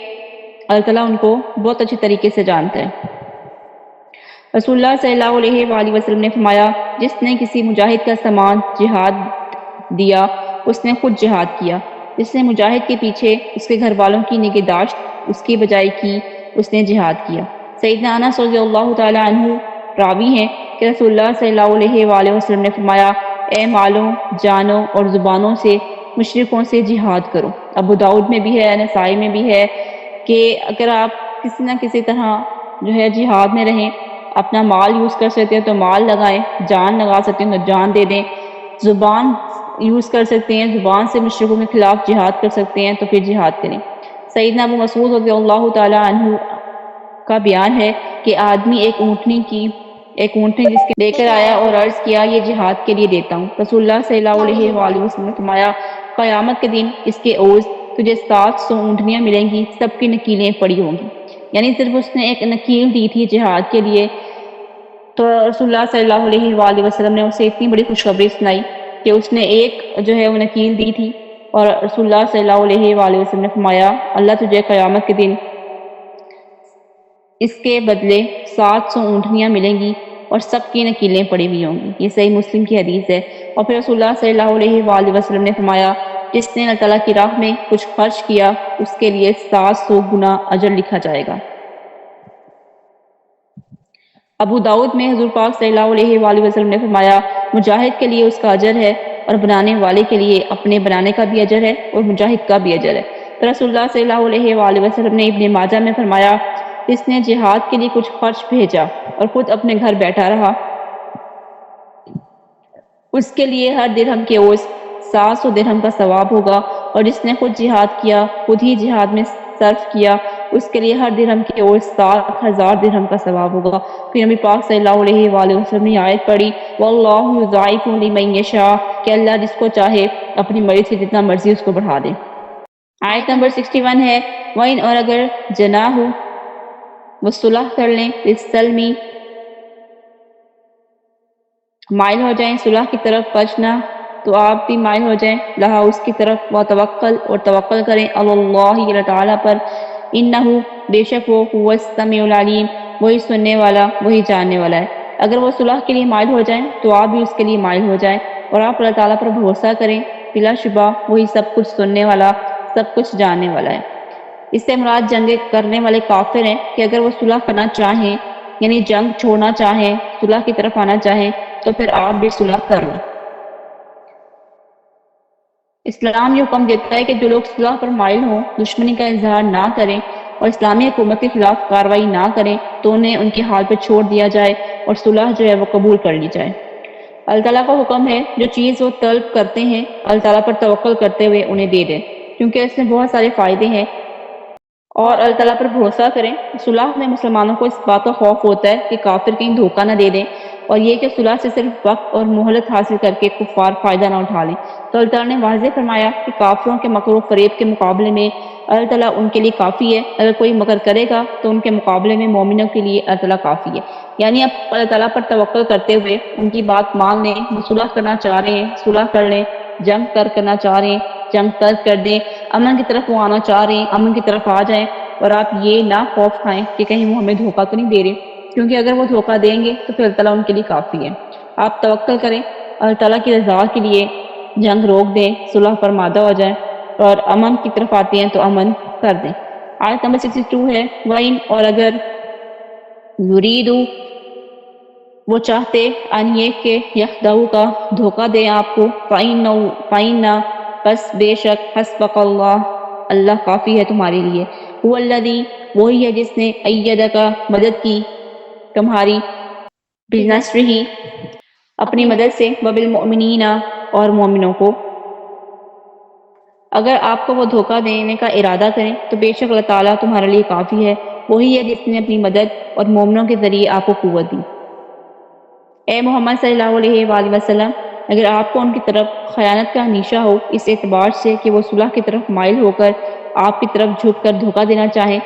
اللہ تعالیٰ ان کو بہت اچھے طریقے سے جانتا ہے. رسول اللہ صلی اللہ علیہ وآلہ وسلم نے فرمایا، جس نے کسی مجاہد کا سامان جہاد دیا اس نے خود جہاد کیا. جس نے مجاہد کے پیچھے اس کے گھر والوں کی نگہداشت اس کی بجائے کی اس نے جہاد کیا. سیدنا انس رضی اللہ تعالی عنہ راوی ہیں کہ رسول اللہ صلی اللہ علیہ وآلہ وسلم نے فرمایا، اے مالوں، جانوں اور زبانوں سے مشرکوں سے جہاد کرو. ابو داؤد میں بھی ہے، نسائی میں بھی ہے کہ اگر آپ کسی نہ کسی طرح جو ہے جہاد میں رہیں، اپنا مال یوز کر سکتے ہیں تو مال لگائیں، جان لگا سکتے ہیں تو جان دے دیں، زبان یوز کر سکتے ہیں، زبان سے مشرکوں کے خلاف جہاد کر سکتے ہیں تو پھر جہاد کریں. سیدنا ابو مسعود رضی اللہ تعالی عنہ کا بیان ہے کہ آدمی ایک اونٹنی جس کے لے کر آیا اور عرض کیا، یہ جہاد کے لیے دیتا ہوں. رسول اللہ صلی اللہ علیہ وآلہ وسلم نے فرمایا، قیامت کے دن اس کے عوض تجھے 700 اونٹنیاں ملیں گی، سب کی نکیلیں پڑی ہوں گی. یعنی صرف اس نے ایک نکیل دی تھی جہاد کے لیے، تو رسول اللہ صلی اللہ علیہ وآلہ وسلم نے اسے اتنی بڑی خوشخبری سنائی کہ اس نے ایک جو ہے وہ نکیل دی تھی، اور رسول اللہ صلی اللہ علیہ وآلہ وسلم نے فرمایا، اللہ تجھے قیامت کے دن اس کے بدلے 700 اونٹنیاں ملیں گی اور سب کی نکیلیں پڑی ہوئی ہوں گی. یہ صحیح مسلم کی حدیث ہے. اور پھر رسول اللہ صلی اللہ علیہ وآلہ وسلم نے فرمایا، جس نے اللہ تعالیٰ کی راہ میں کچھ خرچ کیا اس کے لیے 700 گنا اجر لکھا جائے گا. ابو داؤد میں حضور پاک صلی اللہ علیہ وآلہ وسلم نے فرمایا، مجاہد کے لیے اس کا اجر ہے اور بنانے والے کے لیے اپنے بنانے کا بھی اجر ہے اور مجاہد کا بھی اجر ہے. تو رسول اللہ صلی اللہ علیہ وآلہ وسلم نے ابن ماجہ میں فرمایا، جس نے جہاد کے لیے کچھ خرچ بھیجا اور خود اپنے گھر بیٹھا رہا، اس کے لیے ہر درہم کے عوض 700 درہم کا ثواب ہوگا، اور جس نے خود جہاد کیا، خود ہی جہاد میں صرف کیا، اس کے لیے ہر درہم کی اور 7,000 درہم کا ثواب ہوگا۔ پھر نبی پاک صلی اللہ علیہ وآلہ وسلم نے آیت پڑھی واللہ یضاعف لمن یشاء کہ اللہ جس کو چاہے اپنی مرضی سے جتنا مرضی اس کو بڑھا دے۔ آیت نمبر 61 ہے وَإِنْ اور اگر جناح وہ صلح کر لیں للسلمی مائل ہو جائیں صلح کی طرف پچنا، تو آپ بھی مائل ہو جائیں لہا اس کی طرف، وتوکل اور توکل کریں اللہ اللہ تعالیٰ پر، انہو بے شک وہ هو السمیع العلیم وہی سننے والا وہی جاننے والا ہے۔ اگر وہ صلح کے لیے مائل ہو جائیں تو آپ بھی اس کے لیے مائل ہو جائیں اور آپ اللہ تعالیٰ پر بھروسہ کریں، بلا شبہ وہی سب کچھ سننے والا سب کچھ جاننے والا ہے۔ اس سے مراد جنگ کرنے والے کافر ہیں کہ اگر وہ صلح کرنا چاہیں یعنی جنگ چھوڑنا چاہیں، صلح کی طرف آنا چاہیں تو پھر آپ بھی صلح کر لیں۔ اسلام یہ حکم دیتا ہے کہ جو لوگ صلح پر مائل ہوں، دشمنی کا اظہار نہ کریں اور اسلامی حکومت کے خلاف کارروائی نہ کریں تو انہیں ان کے حال پہ چھوڑ دیا جائے اور صلح جو ہے وہ قبول کر لی جائے۔ اللہ تعالیٰ کا حکم ہے جو چیز وہ طلب کرتے ہیں اللہ تعالیٰ پر توکل کرتے ہوئے انہیں دے دیں، کیونکہ اس میں بہت سارے فائدے ہیں، اور اللہ تعالیٰ پر بھروسہ کریں۔ صلح میں مسلمانوں کو اس بات کا خوف ہوتا ہے کہ کافر کہیں دھوکہ نہ دے دیں، اور یہ کہ صلح سے صرف وقت اور مہلت حاصل کر کے کفار فائدہ نہ اٹھا لیں۔ تو اللہ تعالیٰ نے واضح فرمایا کہ کافروں کے مکر و فریب کے مقابلے میں اللہ تعالیٰ ان کے لیے کافی ہے، اگر کوئی مکر کرے گا تو ان کے مقابلے میں مومنوں کے لیے اللہ تعالیٰ کافی ہے۔ یعنی اب اللہ تعالیٰ پر توکل کرتے ہوئے ان کی بات مان لیں، وہ صلح کرنا چاہ رہے ہیں صلح کر لیں، جنگ کرنا چاہ رہے ہیں جنگ ترک کر دیں، امن کی طرف وہ آنا چاہ رہے ہیں امن کی طرف آ جائیں، اور آپ یہ نہ خوف کھائیں کہ کہیں وہ ہمیں دھوکہ تو نہیں دے رہے، کیونکہ اگر وہ دھوکہ دیں گے تو پھر اللہ تعالیٰ ان کے لیے کافی ہے۔ آپ توکل کریں، اللہ تعالیٰ کی رضا کے لیے جنگ روک دیں، صلح پر مادہ ہو جائیں، اور امن کی طرف آتے ہیں تو امن کر دیں۔ آیت نمبر 62 ہے وَإِنْ اور اگر یریدو وہ چاہتے ان یہ کہ یخدعو کا دھوکہ دیں آپ کو، فَإِنَّ پس بے شک حسبک اللہ اللہ کافی ہے تمہارے لیے، هو الذی وہی ہے جس نے ایدک مدد کی تمہاری بنصرہ اپنی مدد سے، وبالمؤمنین اور مومنوں کو۔ اگر آپ کو وہ دھوکہ دینے کا ارادہ کریں تو بے شک اللہ تعالیٰ تمہارے لیے کافی ہے، وہی ہے جس نے اپنی مدد اور مومنوں کے ذریعے آپ کو قوت دی۔ اے محمد صلی اللہ علیہ وآلہ وسلم اگر آپ کو ان کی طرف خیانت کا اندیشہ ہو اس اعتبار سے کہ وہ صلح کی طرف مائل ہو کر آپ کی طرف جھک کر دھوکہ دینا چاہیں،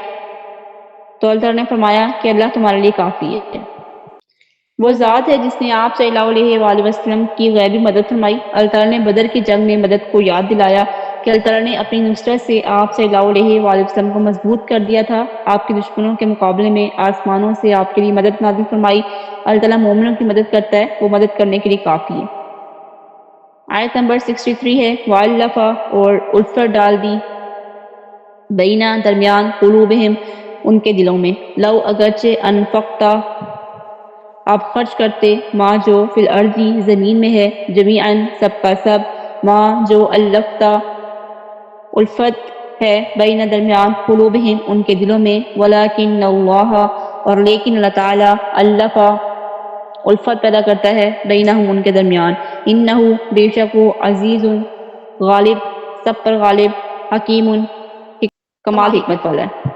تو اللہ تعالیٰ نے فرمایا کہ اللہ تمہارے لیے کافی ہے۔ وہ ذات ہے جس نے آپ صلی اللہ علیہ وآلہ وسلم کی غیبی مدد فرمائی۔ اللہ تعالیٰ نے بدر کی جنگ میں مدد کو یاد دلایا کہ اللہ تعالیٰ نے اپنی نصرت سے آپ صلی اللہ علیہ وآلہ وسلم کو مضبوط کر دیا تھا، آپ کے دشمنوں کے مقابلے میں آسمانوں سے آپ کے لیے مدد نازل فرمائی۔ اللہ تعالیٰ مومنوں کی مدد کرتا ہے، وہ مدد کرنے کے لیے کافی ہے۔ آیت نمبر 63 ہے وَأَلَّفَ اور الفت ڈال دی بینہ درمیان قلوبہم ان کے دلوں میں، لو اگرچہ انفقتا آپ خرچ کرتے ما جو فی الارضی زمین میں ہے جمیعاً سب کا سب، ما جو الفتا الفت ہے بین درمیان قلوبہم ان کے دلوں میں، ولیکن اللہ اور لیکن اللہ تعالیٰ الفا الفت پیدا کرتا ہے بینہم ان کے درمیان، انہو بے شک وہ عزیز غالب سب پر غالب، حکیم کمال حکمت والا ہے۔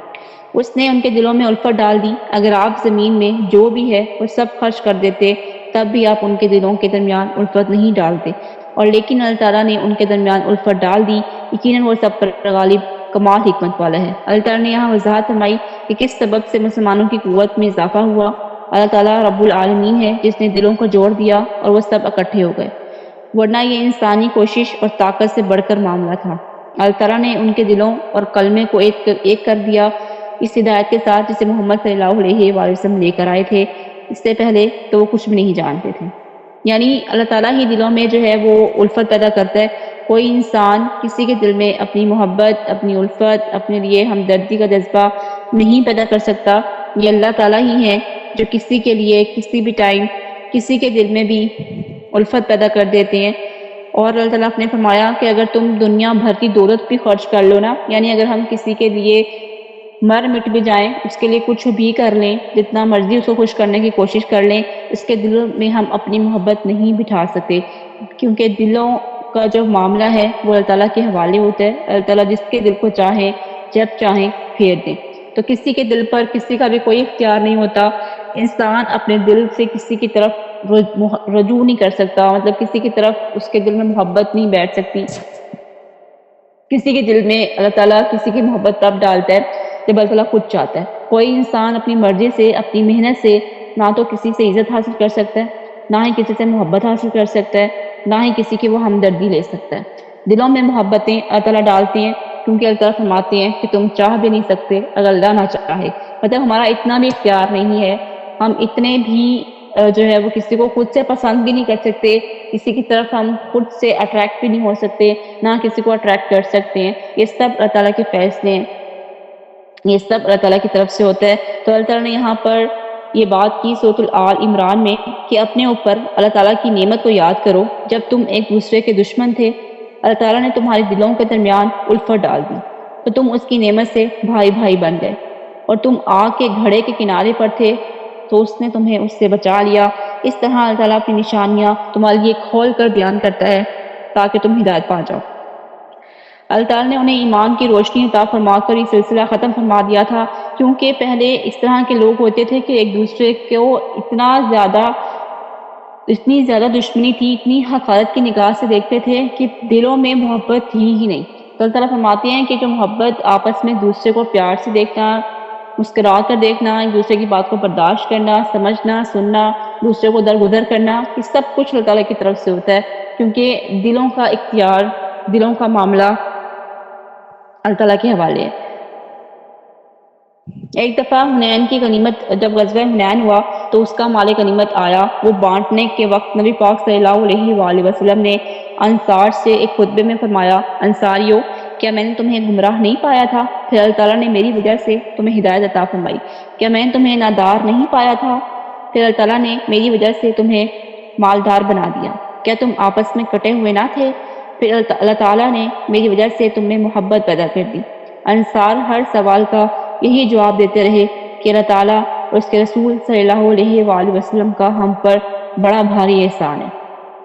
اس نے ان کے دلوں میں الفت ڈال دی، اگر آپ زمین میں جو بھی ہے وہ سب خرچ کر دیتے تب بھی آپ ان کے دلوں کے درمیان الفت نہیں ڈالتے، اور لیکن اللہ تعالیٰ نے ان کے درمیان الفت ڈال دی، یقیناً وہ سب پر غالب کمال حکمت والا ہے۔ اللہ تعالیٰ نے یہاں وضاحت فرمائی کہ کس سبب سے مسلمانوں کی قوت میں اضافہ ہوا۔ اللہ تعالیٰ رب العالمین ہے جس نے دلوں کو جوڑ دیا اور وہ سب اکٹھے ہو گئے، ورنہ یہ انسانی کوشش اور طاقت سے بڑھ کر معاملہ تھا۔ اللہ تعالیٰ نے ان کے دلوں اور کلمے کو ایک کر دیا اس ہدایت کے ساتھ جسے محمد صلی اللہ علیہ وآلہ وسلم لے کر آئے تھے، اس سے پہلے تو وہ کچھ بھی نہیں جانتے تھے۔ یعنی اللہ تعالیٰ ہی دلوں میں جو ہے وہ الفت پیدا کرتا ہے، کوئی انسان کسی کے دل میں اپنی محبت اپنی الفت اپنے لیے ہمدردی کا جذبہ نہیں پیدا کر سکتا، یہ اللہ تعالیٰ ہی ہیں جو کسی کے لیے کسی بھی ٹائم کسی کے دل میں بھی الفت پیدا کر دیتے ہیں۔ اور اللہ تعالیٰ نے فرمایا کہ اگر تم دنیا بھر کی دولت بھی خرچ کر لو نا، یعنی اگر ہم کسی کے لیے مر مٹ بھی جائیں، اس کے لیے کچھ بھی کر لیں، جتنا مرضی اس کو خوش کرنے کی کوشش کر لیں، اس کے دلوں میں ہم اپنی محبت نہیں بٹھا سکتے، کیونکہ دلوں کا جو معاملہ ہے وہ اللہ تعالیٰ کے حوالے ہوتا ہے. اللہ تعالیٰ جس کے دل کو چاہے جب چاہیں پھیر دیں. تو کسی کے دل پر کسی کا بھی کوئی اختیار نہیں ہوتا. انسان اپنے دل سے کسی کی طرف رجوع نہیں کر سکتا، مطلب کسی کی طرف اس کے دل میں محبت نہیں بیٹھ سکتی. کسی کے دل میں اللہ تعالیٰ کسی کی محبت تب ڈالتا ہے جب اللہ تعالیٰ خود چاہتا ہے. کوئی انسان اپنی مرضی سے، اپنی محنت سے نہ تو کسی سے عزت حاصل کر سکتا ہے، نہ ہی کسی سے محبت حاصل کر سکتا ہے، نہ ہی کسی کی وہ ہمدردی لے سکتا ہے. دلوں میں محبتیں اللہ تعالیٰ ڈالتے ہیں کیونکہ اللہ تعالیٰ فرماتے ہیں کہ تم چاہ بھی نہیں سکتے اگر اللہ نہ چاہے. مطلب ہمارا اتنا بھی اختیار نہیں ہے، ہم اتنے بھی جو ہے وہ کسی کو خود سے پسند بھی نہیں کر سکتے، کسی کی طرف ہم خود سے اٹریکٹ بھی نہیں ہو سکتے، نہ کسی کو اٹریکٹ کر سکتے ہیں. یہ سب اللہ تعالیٰ کے فیصلے ہیں، یہ سب اللہ تعالیٰ کی طرف سے ہوتا ہے. تو اللہ تعالیٰ نے یہاں پر یہ بات کی سورۃ آل عمران میں کہ اپنے اوپر اللہ تعالیٰ کی نعمت کو یاد کرو. جب تم ایک دوسرے کے دشمن تھے، اللہ تعالیٰ نے تمہارے دلوں کے درمیان الفت ڈال دی تو تم اس کی نعمت سے بھائی بھائی بن گئے. اور تم آگ کے گھڑے کے کنارے پر تھے تو اس نے تمہیں اس سے بچا لیا. اس طرح اللہ تعالیٰ اپنی نشانیاں تمہارے لیے کھول کر بیان کرتا ہے تاکہ تم ہدایت پا جاؤ. اللہ تعالیٰ نے انہیں ایمان کی روشنی عطا فرما کر یہ سلسلہ ختم فرما دیا تھا، کیونکہ پہلے اس طرح کے لوگ ہوتے تھے کہ ایک دوسرے کو اتنی زیادہ دشمنی تھی، اتنی حقارت کی نگاہ سے دیکھتے تھے کہ دلوں میں محبت تھی ہی نہیں. تو اللہ تعالیٰ فرماتے ہیں کہ جو محبت آپس میں دوسرے کو پیار سے دیکھنا، مسکرا کر دیکھنا، ایک دوسرے کی بات کو برداشت کرنا، سمجھنا، سننا، دوسرے کو درگزر کرنا، یہ سب کچھ اللہ تعالیٰ کی طرف سے ہوتا ہے. کیونکہ دلوں کا اختیار، دلوں کا معاملہ اللہ تعالیٰ کے حوالے ہے. ایک دفعہ حنین کی غنیمت، جب غزوہ حنین ہوا تو اس کا مال غنیمت آیا. وہ بانٹنے کے وقت نبی پاک صلی اللہ علیہ وآلہ وسلم نے انصار سے ایک خطبے میں فرمایا، انصاریو، کیا میں نے تمہیں گمراہ نہیں پایا تھا؟ پھر اللہ تعالیٰ نے میری وجہ سے تمہیں ہدایت عطا فرمائی. کیا میں نے تمہیں نادار نہیں پایا تھا؟ پھر اللہ تعالیٰ نے میری وجہ سے تمہیں مالدار بنا دیا. کیا تم آپس میں کٹے ہوئے نہ تھے؟ پھر اللہ تعالیٰ نے میری وجہ سے تم میں محبت پیدا کر دی. انصار ہر سوال کا یہی جواب دیتے رہے کہ اللہ تعالیٰ اور اس کے رسول صلی اللہ علیہ وآلہ وسلم کا ہم پر بڑا بھاری احسان ہے.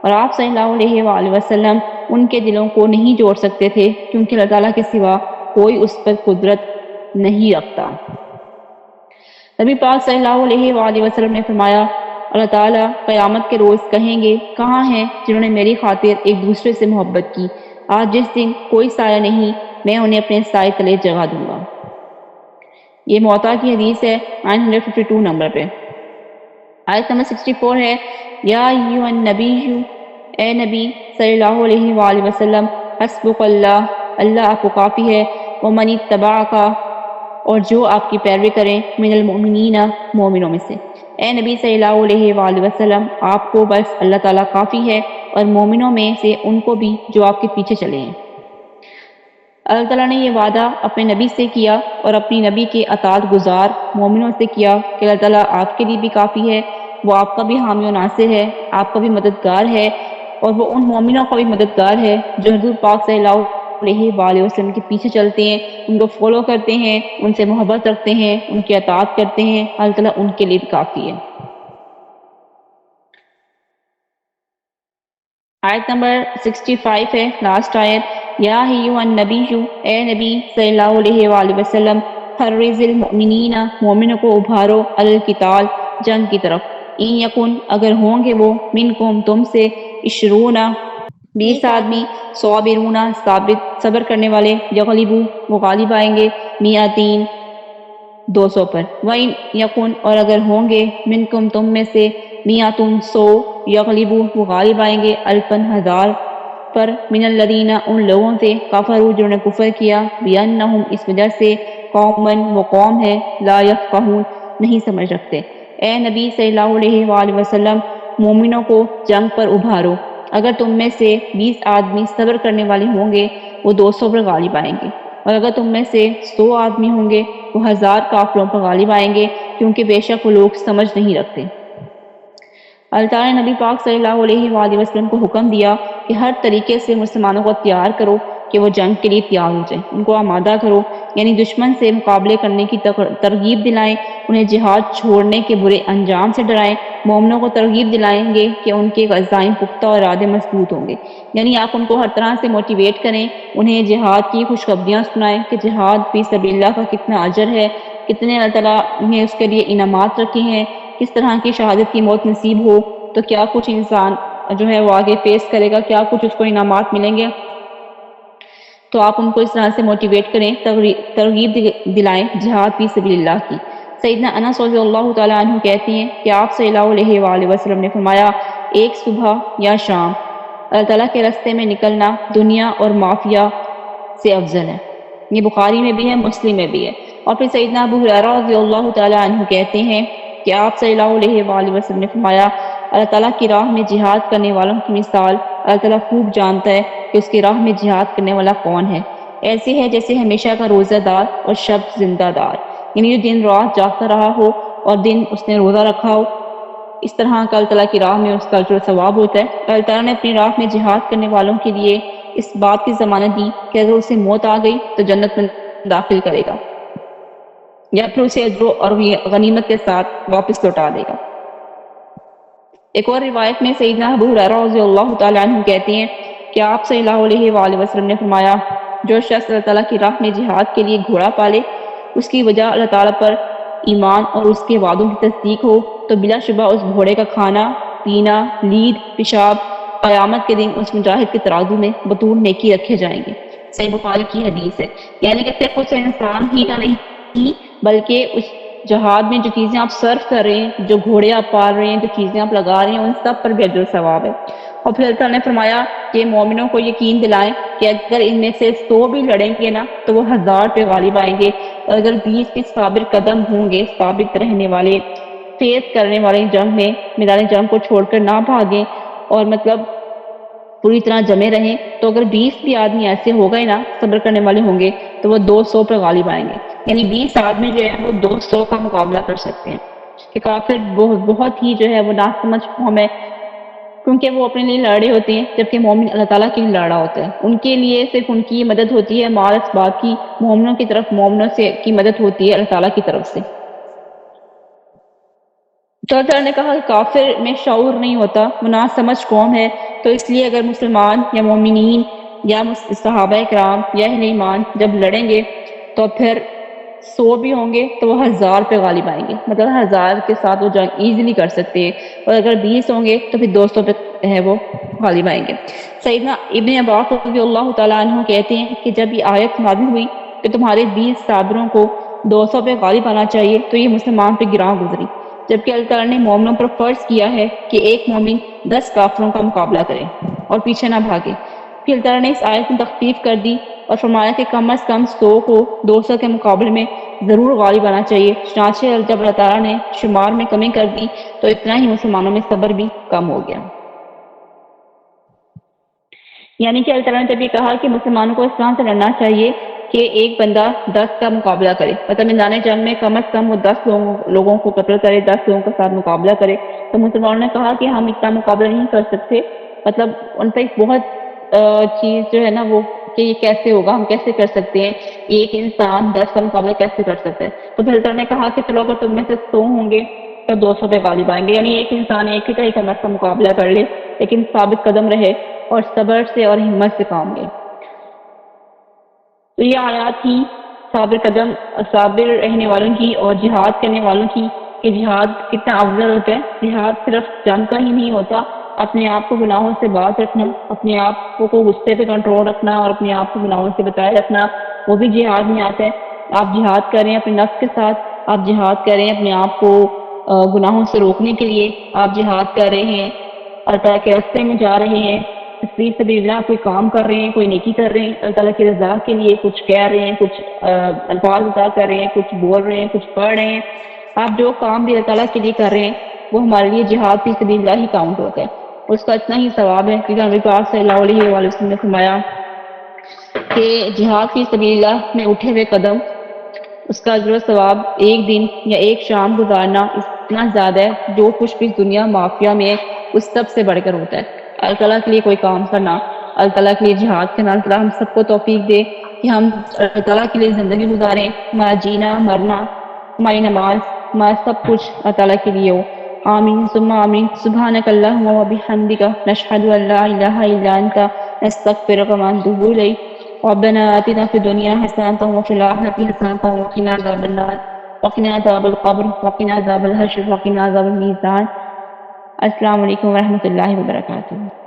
اور آپ صلی اللہ علیہ وآلہ وسلم ان کے دلوں کو نہیں جوڑ سکتے تھے کیونکہ اللہ تعالیٰ کے سوا کوئی اس پر قدرت نہیں رکھتا. نبی پاک صلی اللہ علیہ وآلہ وسلم نے فرمایا، اللہ تعالیٰ قیامت کے روز کہیں گے، کہاں ہیں جنہوں نے میری خاطر ایک دوسرے سے محبت کی؟ آج جس دن کوئی سایہ نہیں، میں انہیں اپنے سائے تلے جگہ دوں گا. یہ موطا کی حدیث ہے 952 نمبر پہ. آیت نمبر 64 ہے، یا ایھا النبی، اے نبی صلی اللہ علیہ وآلہ وسلم، حسبک اللہ، اللہ آپ کو کافی ہے، ومن اتبعک، اور جو آپ کی پیروی کریں، من المؤمنین، مومنوں میں سے. اے نبی صلی اللہ علیہ وآلہ وسلم، آپ کو بس اللہ تعالیٰ کافی ہے، اور مومنوں میں سے ان کو بھی جو آپ کے پیچھے چلے ہیں. اللہ تعالیٰ نے یہ وعدہ اپنے نبی سے کیا اور اپنی نبی کے اطاعت گزار مومنوں سے کیا کہ اللہ تعالیٰ آپ کے لیے بھی کافی ہے، وہ آپ کا بھی حامی و ناصر ہے، آپ کا بھی مددگار ہے، اور وہ ان مومنوں کا بھی مددگار ہے جو حضور پاک صلی اللہ علیہ وآلہ وسلم کے پیچھے چلتے ہیں، ان کو فالو کرتے ہیں، ان سے محبت رکھتے ہیں، ان کی اطاعت کرتے ہیں. اللہ تعالیٰ ان کے لیے بھی کافی ہے. آیت نمبر 65 ہے، لاسٹ آیت، یا ایھا النبی، اے نبی صلی اللہ علیہ وآلہ وسلم، حرض المؤمنین، مومنوں کو ابھارو، علی القتال، جنگ کی طرف. ان یکن، اگر ہوں گے وہ، منکم، تم سے، 20 آدمی، صابرون، صبر کرنے والے، یغلبوا، وہ غالب آئیں گے، 200 پر. وَإِن یکن، اور اگر ہوں گے، منکم، تم میں سے، 100، یغلبوا، وہ غالب آئیں گے، 1000 پر، من الذین، ان لوگوں سے، کفروا، جنہوں نے کفر کیا، بِأَنَّهُمْ، اس وجہ سے، قوماً، وہ قوم ہے، لا یفقہون، نہیں سمجھ رکھتے. اے نبی صلی اللہ علیہ وآلہ وسلم، مومنوں کو جنگ پر ابھارو. اگر تم میں سے 20 آدمی صبر کرنے والے ہوں گے، وہ 200 پر غالب آئیں گے، اور اگر تم میں سے 100 آدمی ہوں گے، وہ 1000 کافروں پر غالب آئیں گے، کیونکہ بے شک وہ لوگ سمجھ نہیں رکھتے. اللہ تعالیٰ نے نبی پاک صلی اللہ علیہ وآلہ وسلم کو حکم دیا کہ ہر طریقے سے مسلمانوں کو تیار کرو کہ وہ جنگ کے لیے تیار ہو جائیں، ان کو آمادہ کرو، یعنی دشمن سے مقابلے کرنے کی ترغیب دلائیں، انہیں جہاد چھوڑنے کے برے انجام سے ڈرائیں، مومنوں کو ترغیب دلائیں گے کہ ان کے عزائم پختہ اور ارادے مضبوط ہوں گے، یعنی آپ ان کو ہر طرح سے موٹیویٹ کریں، انہیں جہاد کی خوشخبریاں سنائیں کہ جہاد فی سبیل اللہ کا کتنا اجر ہے، کتنے اللہ تعالیٰ نے اس کے لیے انعامات رکھے ہیں، کس طرح کی شہادت کی موت نصیب ہو تو کیا کچھ انسان جو ہے وہ آگے فیس کرے گا، کیا کچھ اس کو انعامات ملیں گے۔ تو آپ ان کو اس طرح سے موٹیویٹ کریں، ترغیب دلائیں جہاد فی سبیل اللہ کی۔ سیدنا انس رضی اللہ تعالیٰ عنہ کہتے ہیں کہ آپ صلی اللہ علیہ وآلہ وسلم نے فرمایا، ایک صبح یا شام اللہ تعالیٰ کے راستے میں نکلنا دنیا اور مافیا سے افضل ہے۔ یہ بخاری میں بھی ہے، مسلم میں بھی ہے۔ اور پھر سیدنا ابو ہریرہ رضی اللہ تعالیٰ عنہ کہتے ہیں کہ آپ صلی اللہ علیہ وآلہ وسلم نے فرمایا، اللہ تعالیٰ کی راہ میں جہاد کرنے والوں کی مثال اللہ تعالیٰ خوب جانتا ہے کہ اس کی راہ میں جہاد کرنے والا کون ہے، ایسے ہے جیسے ہمیشہ کا روزہ دار اور شب زندہ دار، یعنی جو دن رات جاگتا رہا ہو اور دن اس نے روزہ رکھا ہو، اس طرح کا اللہ تعالیٰ کی راہ میں اس کا جو ثواب ہوتا ہے۔ اللہ تعالیٰ نے اپنی راہ میں جہاد کرنے والوں کے لیے اس بات کی ضمانت دی کہ اگر اسے موت آ گئی تو جنت میں داخل کرے گا یا پھر اسے اجر اور غنیمت کے ساتھ واپس لوٹا دے گا۔ ایک اور روایت میں سیدنا ابو ہریرہ رضی اللہ تعالیٰ عنہ کہتے ہیں کہ آپ صلی اللہ علیہ وآلہ وسلم نے فرمایا، جو شخص اللہ تعالیٰ کی راہ میں جہاد کے لیے گھوڑا پالے، اس کی وجہ اللہ تعالیٰ پر ایمان اور اس کے وعدوں کی تصدیق ہو، تو بلا شبہ اس گھوڑے کا کھانا پینا، لید، پیشاب قیامت کے دن اس مجاہد کے ترازو میں بطور نیکی رکھے جائیں گے۔ صحیح بخاری کی حدیث ہے۔ یعنی کہ صرف اس انسان ہی کا نہیں بلکہ اس جہاد میں جو چیزیں آپ صرف کر رہے ہیں، جو گھوڑے آپ پال رہے ہیں، جو چیزیں آپ لگا رہے ہیں، ان سب پر بھی اجر و ثواب ہے۔ اور پھر اللہ تعالیٰ نے فرمایا کہ مومنوں کو یقین دلائیں کہ اگر ان میں سے 100 بھی لڑیں گے نا تو وہ 1000 پہ غالب آئیں گے، اور اگر 20 بھی صابر قدم ہوں گے، ثابت رہنے والے، فیس کرنے والے جنگ میں میدان جنگ کو چھوڑ کر نہ بھاگیں اور مطلب پوری طرح جمے رہیں، تو اگر 20 بھی آدمی ایسے ہو گئے نا، صبر کرنے والے ہوں گے، تو وہ 200 پہ غالب آئیں گے، یعنی 20 آدمی جو ہے وہ 200 کا مقابلہ کر سکتے ہیں۔ کہ کافر بہت ہی جو ہے وہ ناسمجھ قوم ہے، کیونکہ وہ اپنے لیے لڑ رہے ہوتے ہیں، جبکہ مومن اللہ تعالیٰ کے لیے لڑ رہا ہوتا ہے۔ ان کے لیے صرف ان کی مدد ہوتی ہے مال اسباب کی، مومنوں کی طرف مومنوں سے کی مدد ہوتی ہے اللہ تعالیٰ کی طرف سے۔ تو اللہ تعالیٰ نے کہا کہ کافر میں شعور نہیں ہوتا، وہ ناسمجھ قوم ہے، تو اس لیے اگر مسلمان یا مومنین یا صحابہ کرام یا اہل ایمان جب لڑیں گے تو پھر 100 بھی ہوں گے تو وہ 1000 پہ غالب آئیں گے، مطلب 1000 کے ساتھ وہ جنگ ایزیلی کر سکتے ہیں، اور اگر 20 ہوں گے تو پھر 200 پہ ہے وہ غالب آئیں گے۔ سیدنا ابن عباس رضی اللہ تعالیٰ عنہ کہتے ہیں کہ جب یہ آیت نازل ہوئی کہ تمہارے 20 صابروں کو 200 پہ غالب آنا چاہیے تو یہ مسلمان پہ گراں گزری، جبکہ اللہ تعالیٰ نے مومنوں پر فرض کیا ہے کہ ایک مومن 10 کافروں کا مقابلہ کرے اور پیچھے نہ بھاگے۔ پھر اللہ تعالیٰ نے اس آیت میں تخفیف کر دی اور فرمایا کہ کم از کم 100 کو 200 کے مقابلے میں ضرور غالب آنا چاہیے۔ چنانچہ جب اللہ تعالیٰ نے شمار میں کمی کر دی تو اتنا ہی مسلمانوں میں صبر بھی کم ہو گیا۔ یعنی کہ اللہ تعالیٰ نے جب یہ کہا کہ مسلمانوں کو اس طرح سے لڑنا چاہیے کہ ایک بندہ 10 کا مقابلہ کرے، مطلب میدان جنگ میں کم از کم وہ 10 لوگوں کو قتل کرے، 10 لوگوں کے ساتھ مقابلہ کرے، تو مسلمانوں نے کہا کہ ہم اتنا مقابلہ نہیں کر سکتے، مطلب ان پہ ایک بہت چیز جو ہے نا وہ کہ یہ کیسے ہوگا، ہم کیسے کر سکتے ہیں، ایک انسان 10 کا مقابلہ کیسے کر سکتا ہے۔ تو پھر اللہ نے کہا کہ چلو اگر تم میں سے 100 ہوں گے تو 200 پہ غالب آئیں گے، یعنی ایک انسان ایک ہی طریقے کا مقابلہ کر لے لیکن ثابت قدم رہے اور صبر سے اور ہمت سے کام لے۔ تو یہ آیات ہی صابر رہنے والوں کی اور جہاد کرنے والوں کی کہ جہاد کتنا افضل ہوتا ہے۔ جہاد صرف جنگ کا ہی نہیں ہوتا، اپنے آپ کو گناہوں سے باز رکھنا، اپنے آپ کو غصے پہ کنٹرول رکھنا اور اپنے آپ کو گناہوں سے بچائے رکھنا، وہ بھی جہاد میں آتا ہے۔ آپ جہاد کر رہے ہیں اپنے نفس کے ساتھ، آپ جہاد کر رہے ہیں اپنے آپ کو گناہوں سے روکنے کے لیے، آپ جہاد کر رہے ہیں اللہ تعالیٰ کے راستے میں جا رہے ہیں، فی سبیل اللہ کوئی کام کر رہے ہیں، کوئی نیکی کر رہے ہیں، اللہ تعالیٰ کی رضا کے لیے کچھ کہہ رہے ہیں، کچھ الفاظ ادا کر رہے ہیں، کچھ بول رہے ہیں، کچھ پڑھ رہے ہیں، آپ جو کام بھی اللہ تعالیٰ کے لیے کر رہے ہیں وہ ہمارے لیے جہاد فی سبیل اللہ ہی کاؤنٹ ہوتا ہے، اس کا اتنا ہی ثواب ہے۔ کیونکہ نبی پاک صلی اللہ علیہ وآلہ وسلم نے فرمایا کہ جہاد فی سبیل اللہ میں اٹھے ہوئے قدم، اس کا اجر و ثواب ایک دن یا ایک شام گزارنا اتنا زیادہ ہے، جو کچھ بھی دنیا مافیا میں ہے اس سب سے بڑھ کر ہوتا ہے۔ اللہ تعالیٰ کے لیے کوئی کام کرنا اللہ تعالیٰ کے لیے جہاد کرنا. اللہ تعالیٰ ہم سب کو توفیق دے کہ ہم اللہ تعالیٰ کے لیے زندگی گزاریں, ہمارا جینا مرنا, ہماری نماز, ہمارا سب کچھ اللہ تعالیٰ کے لیے ہو. آمین ثم آمین. سبحانک اللہم و بحمدک نشہد ان لا الہ الا انت نستغفرک و نتوب الیک. ربنا آتنا في الدنيا حسنة وفي الآخرة حسنة وقنا عذاب النار وقنا عذاب القبر وقنا عذاب الحشر وقنا عذاب الميزان. السلام علیکم ورحمۃ اللہ وبرکاتہ.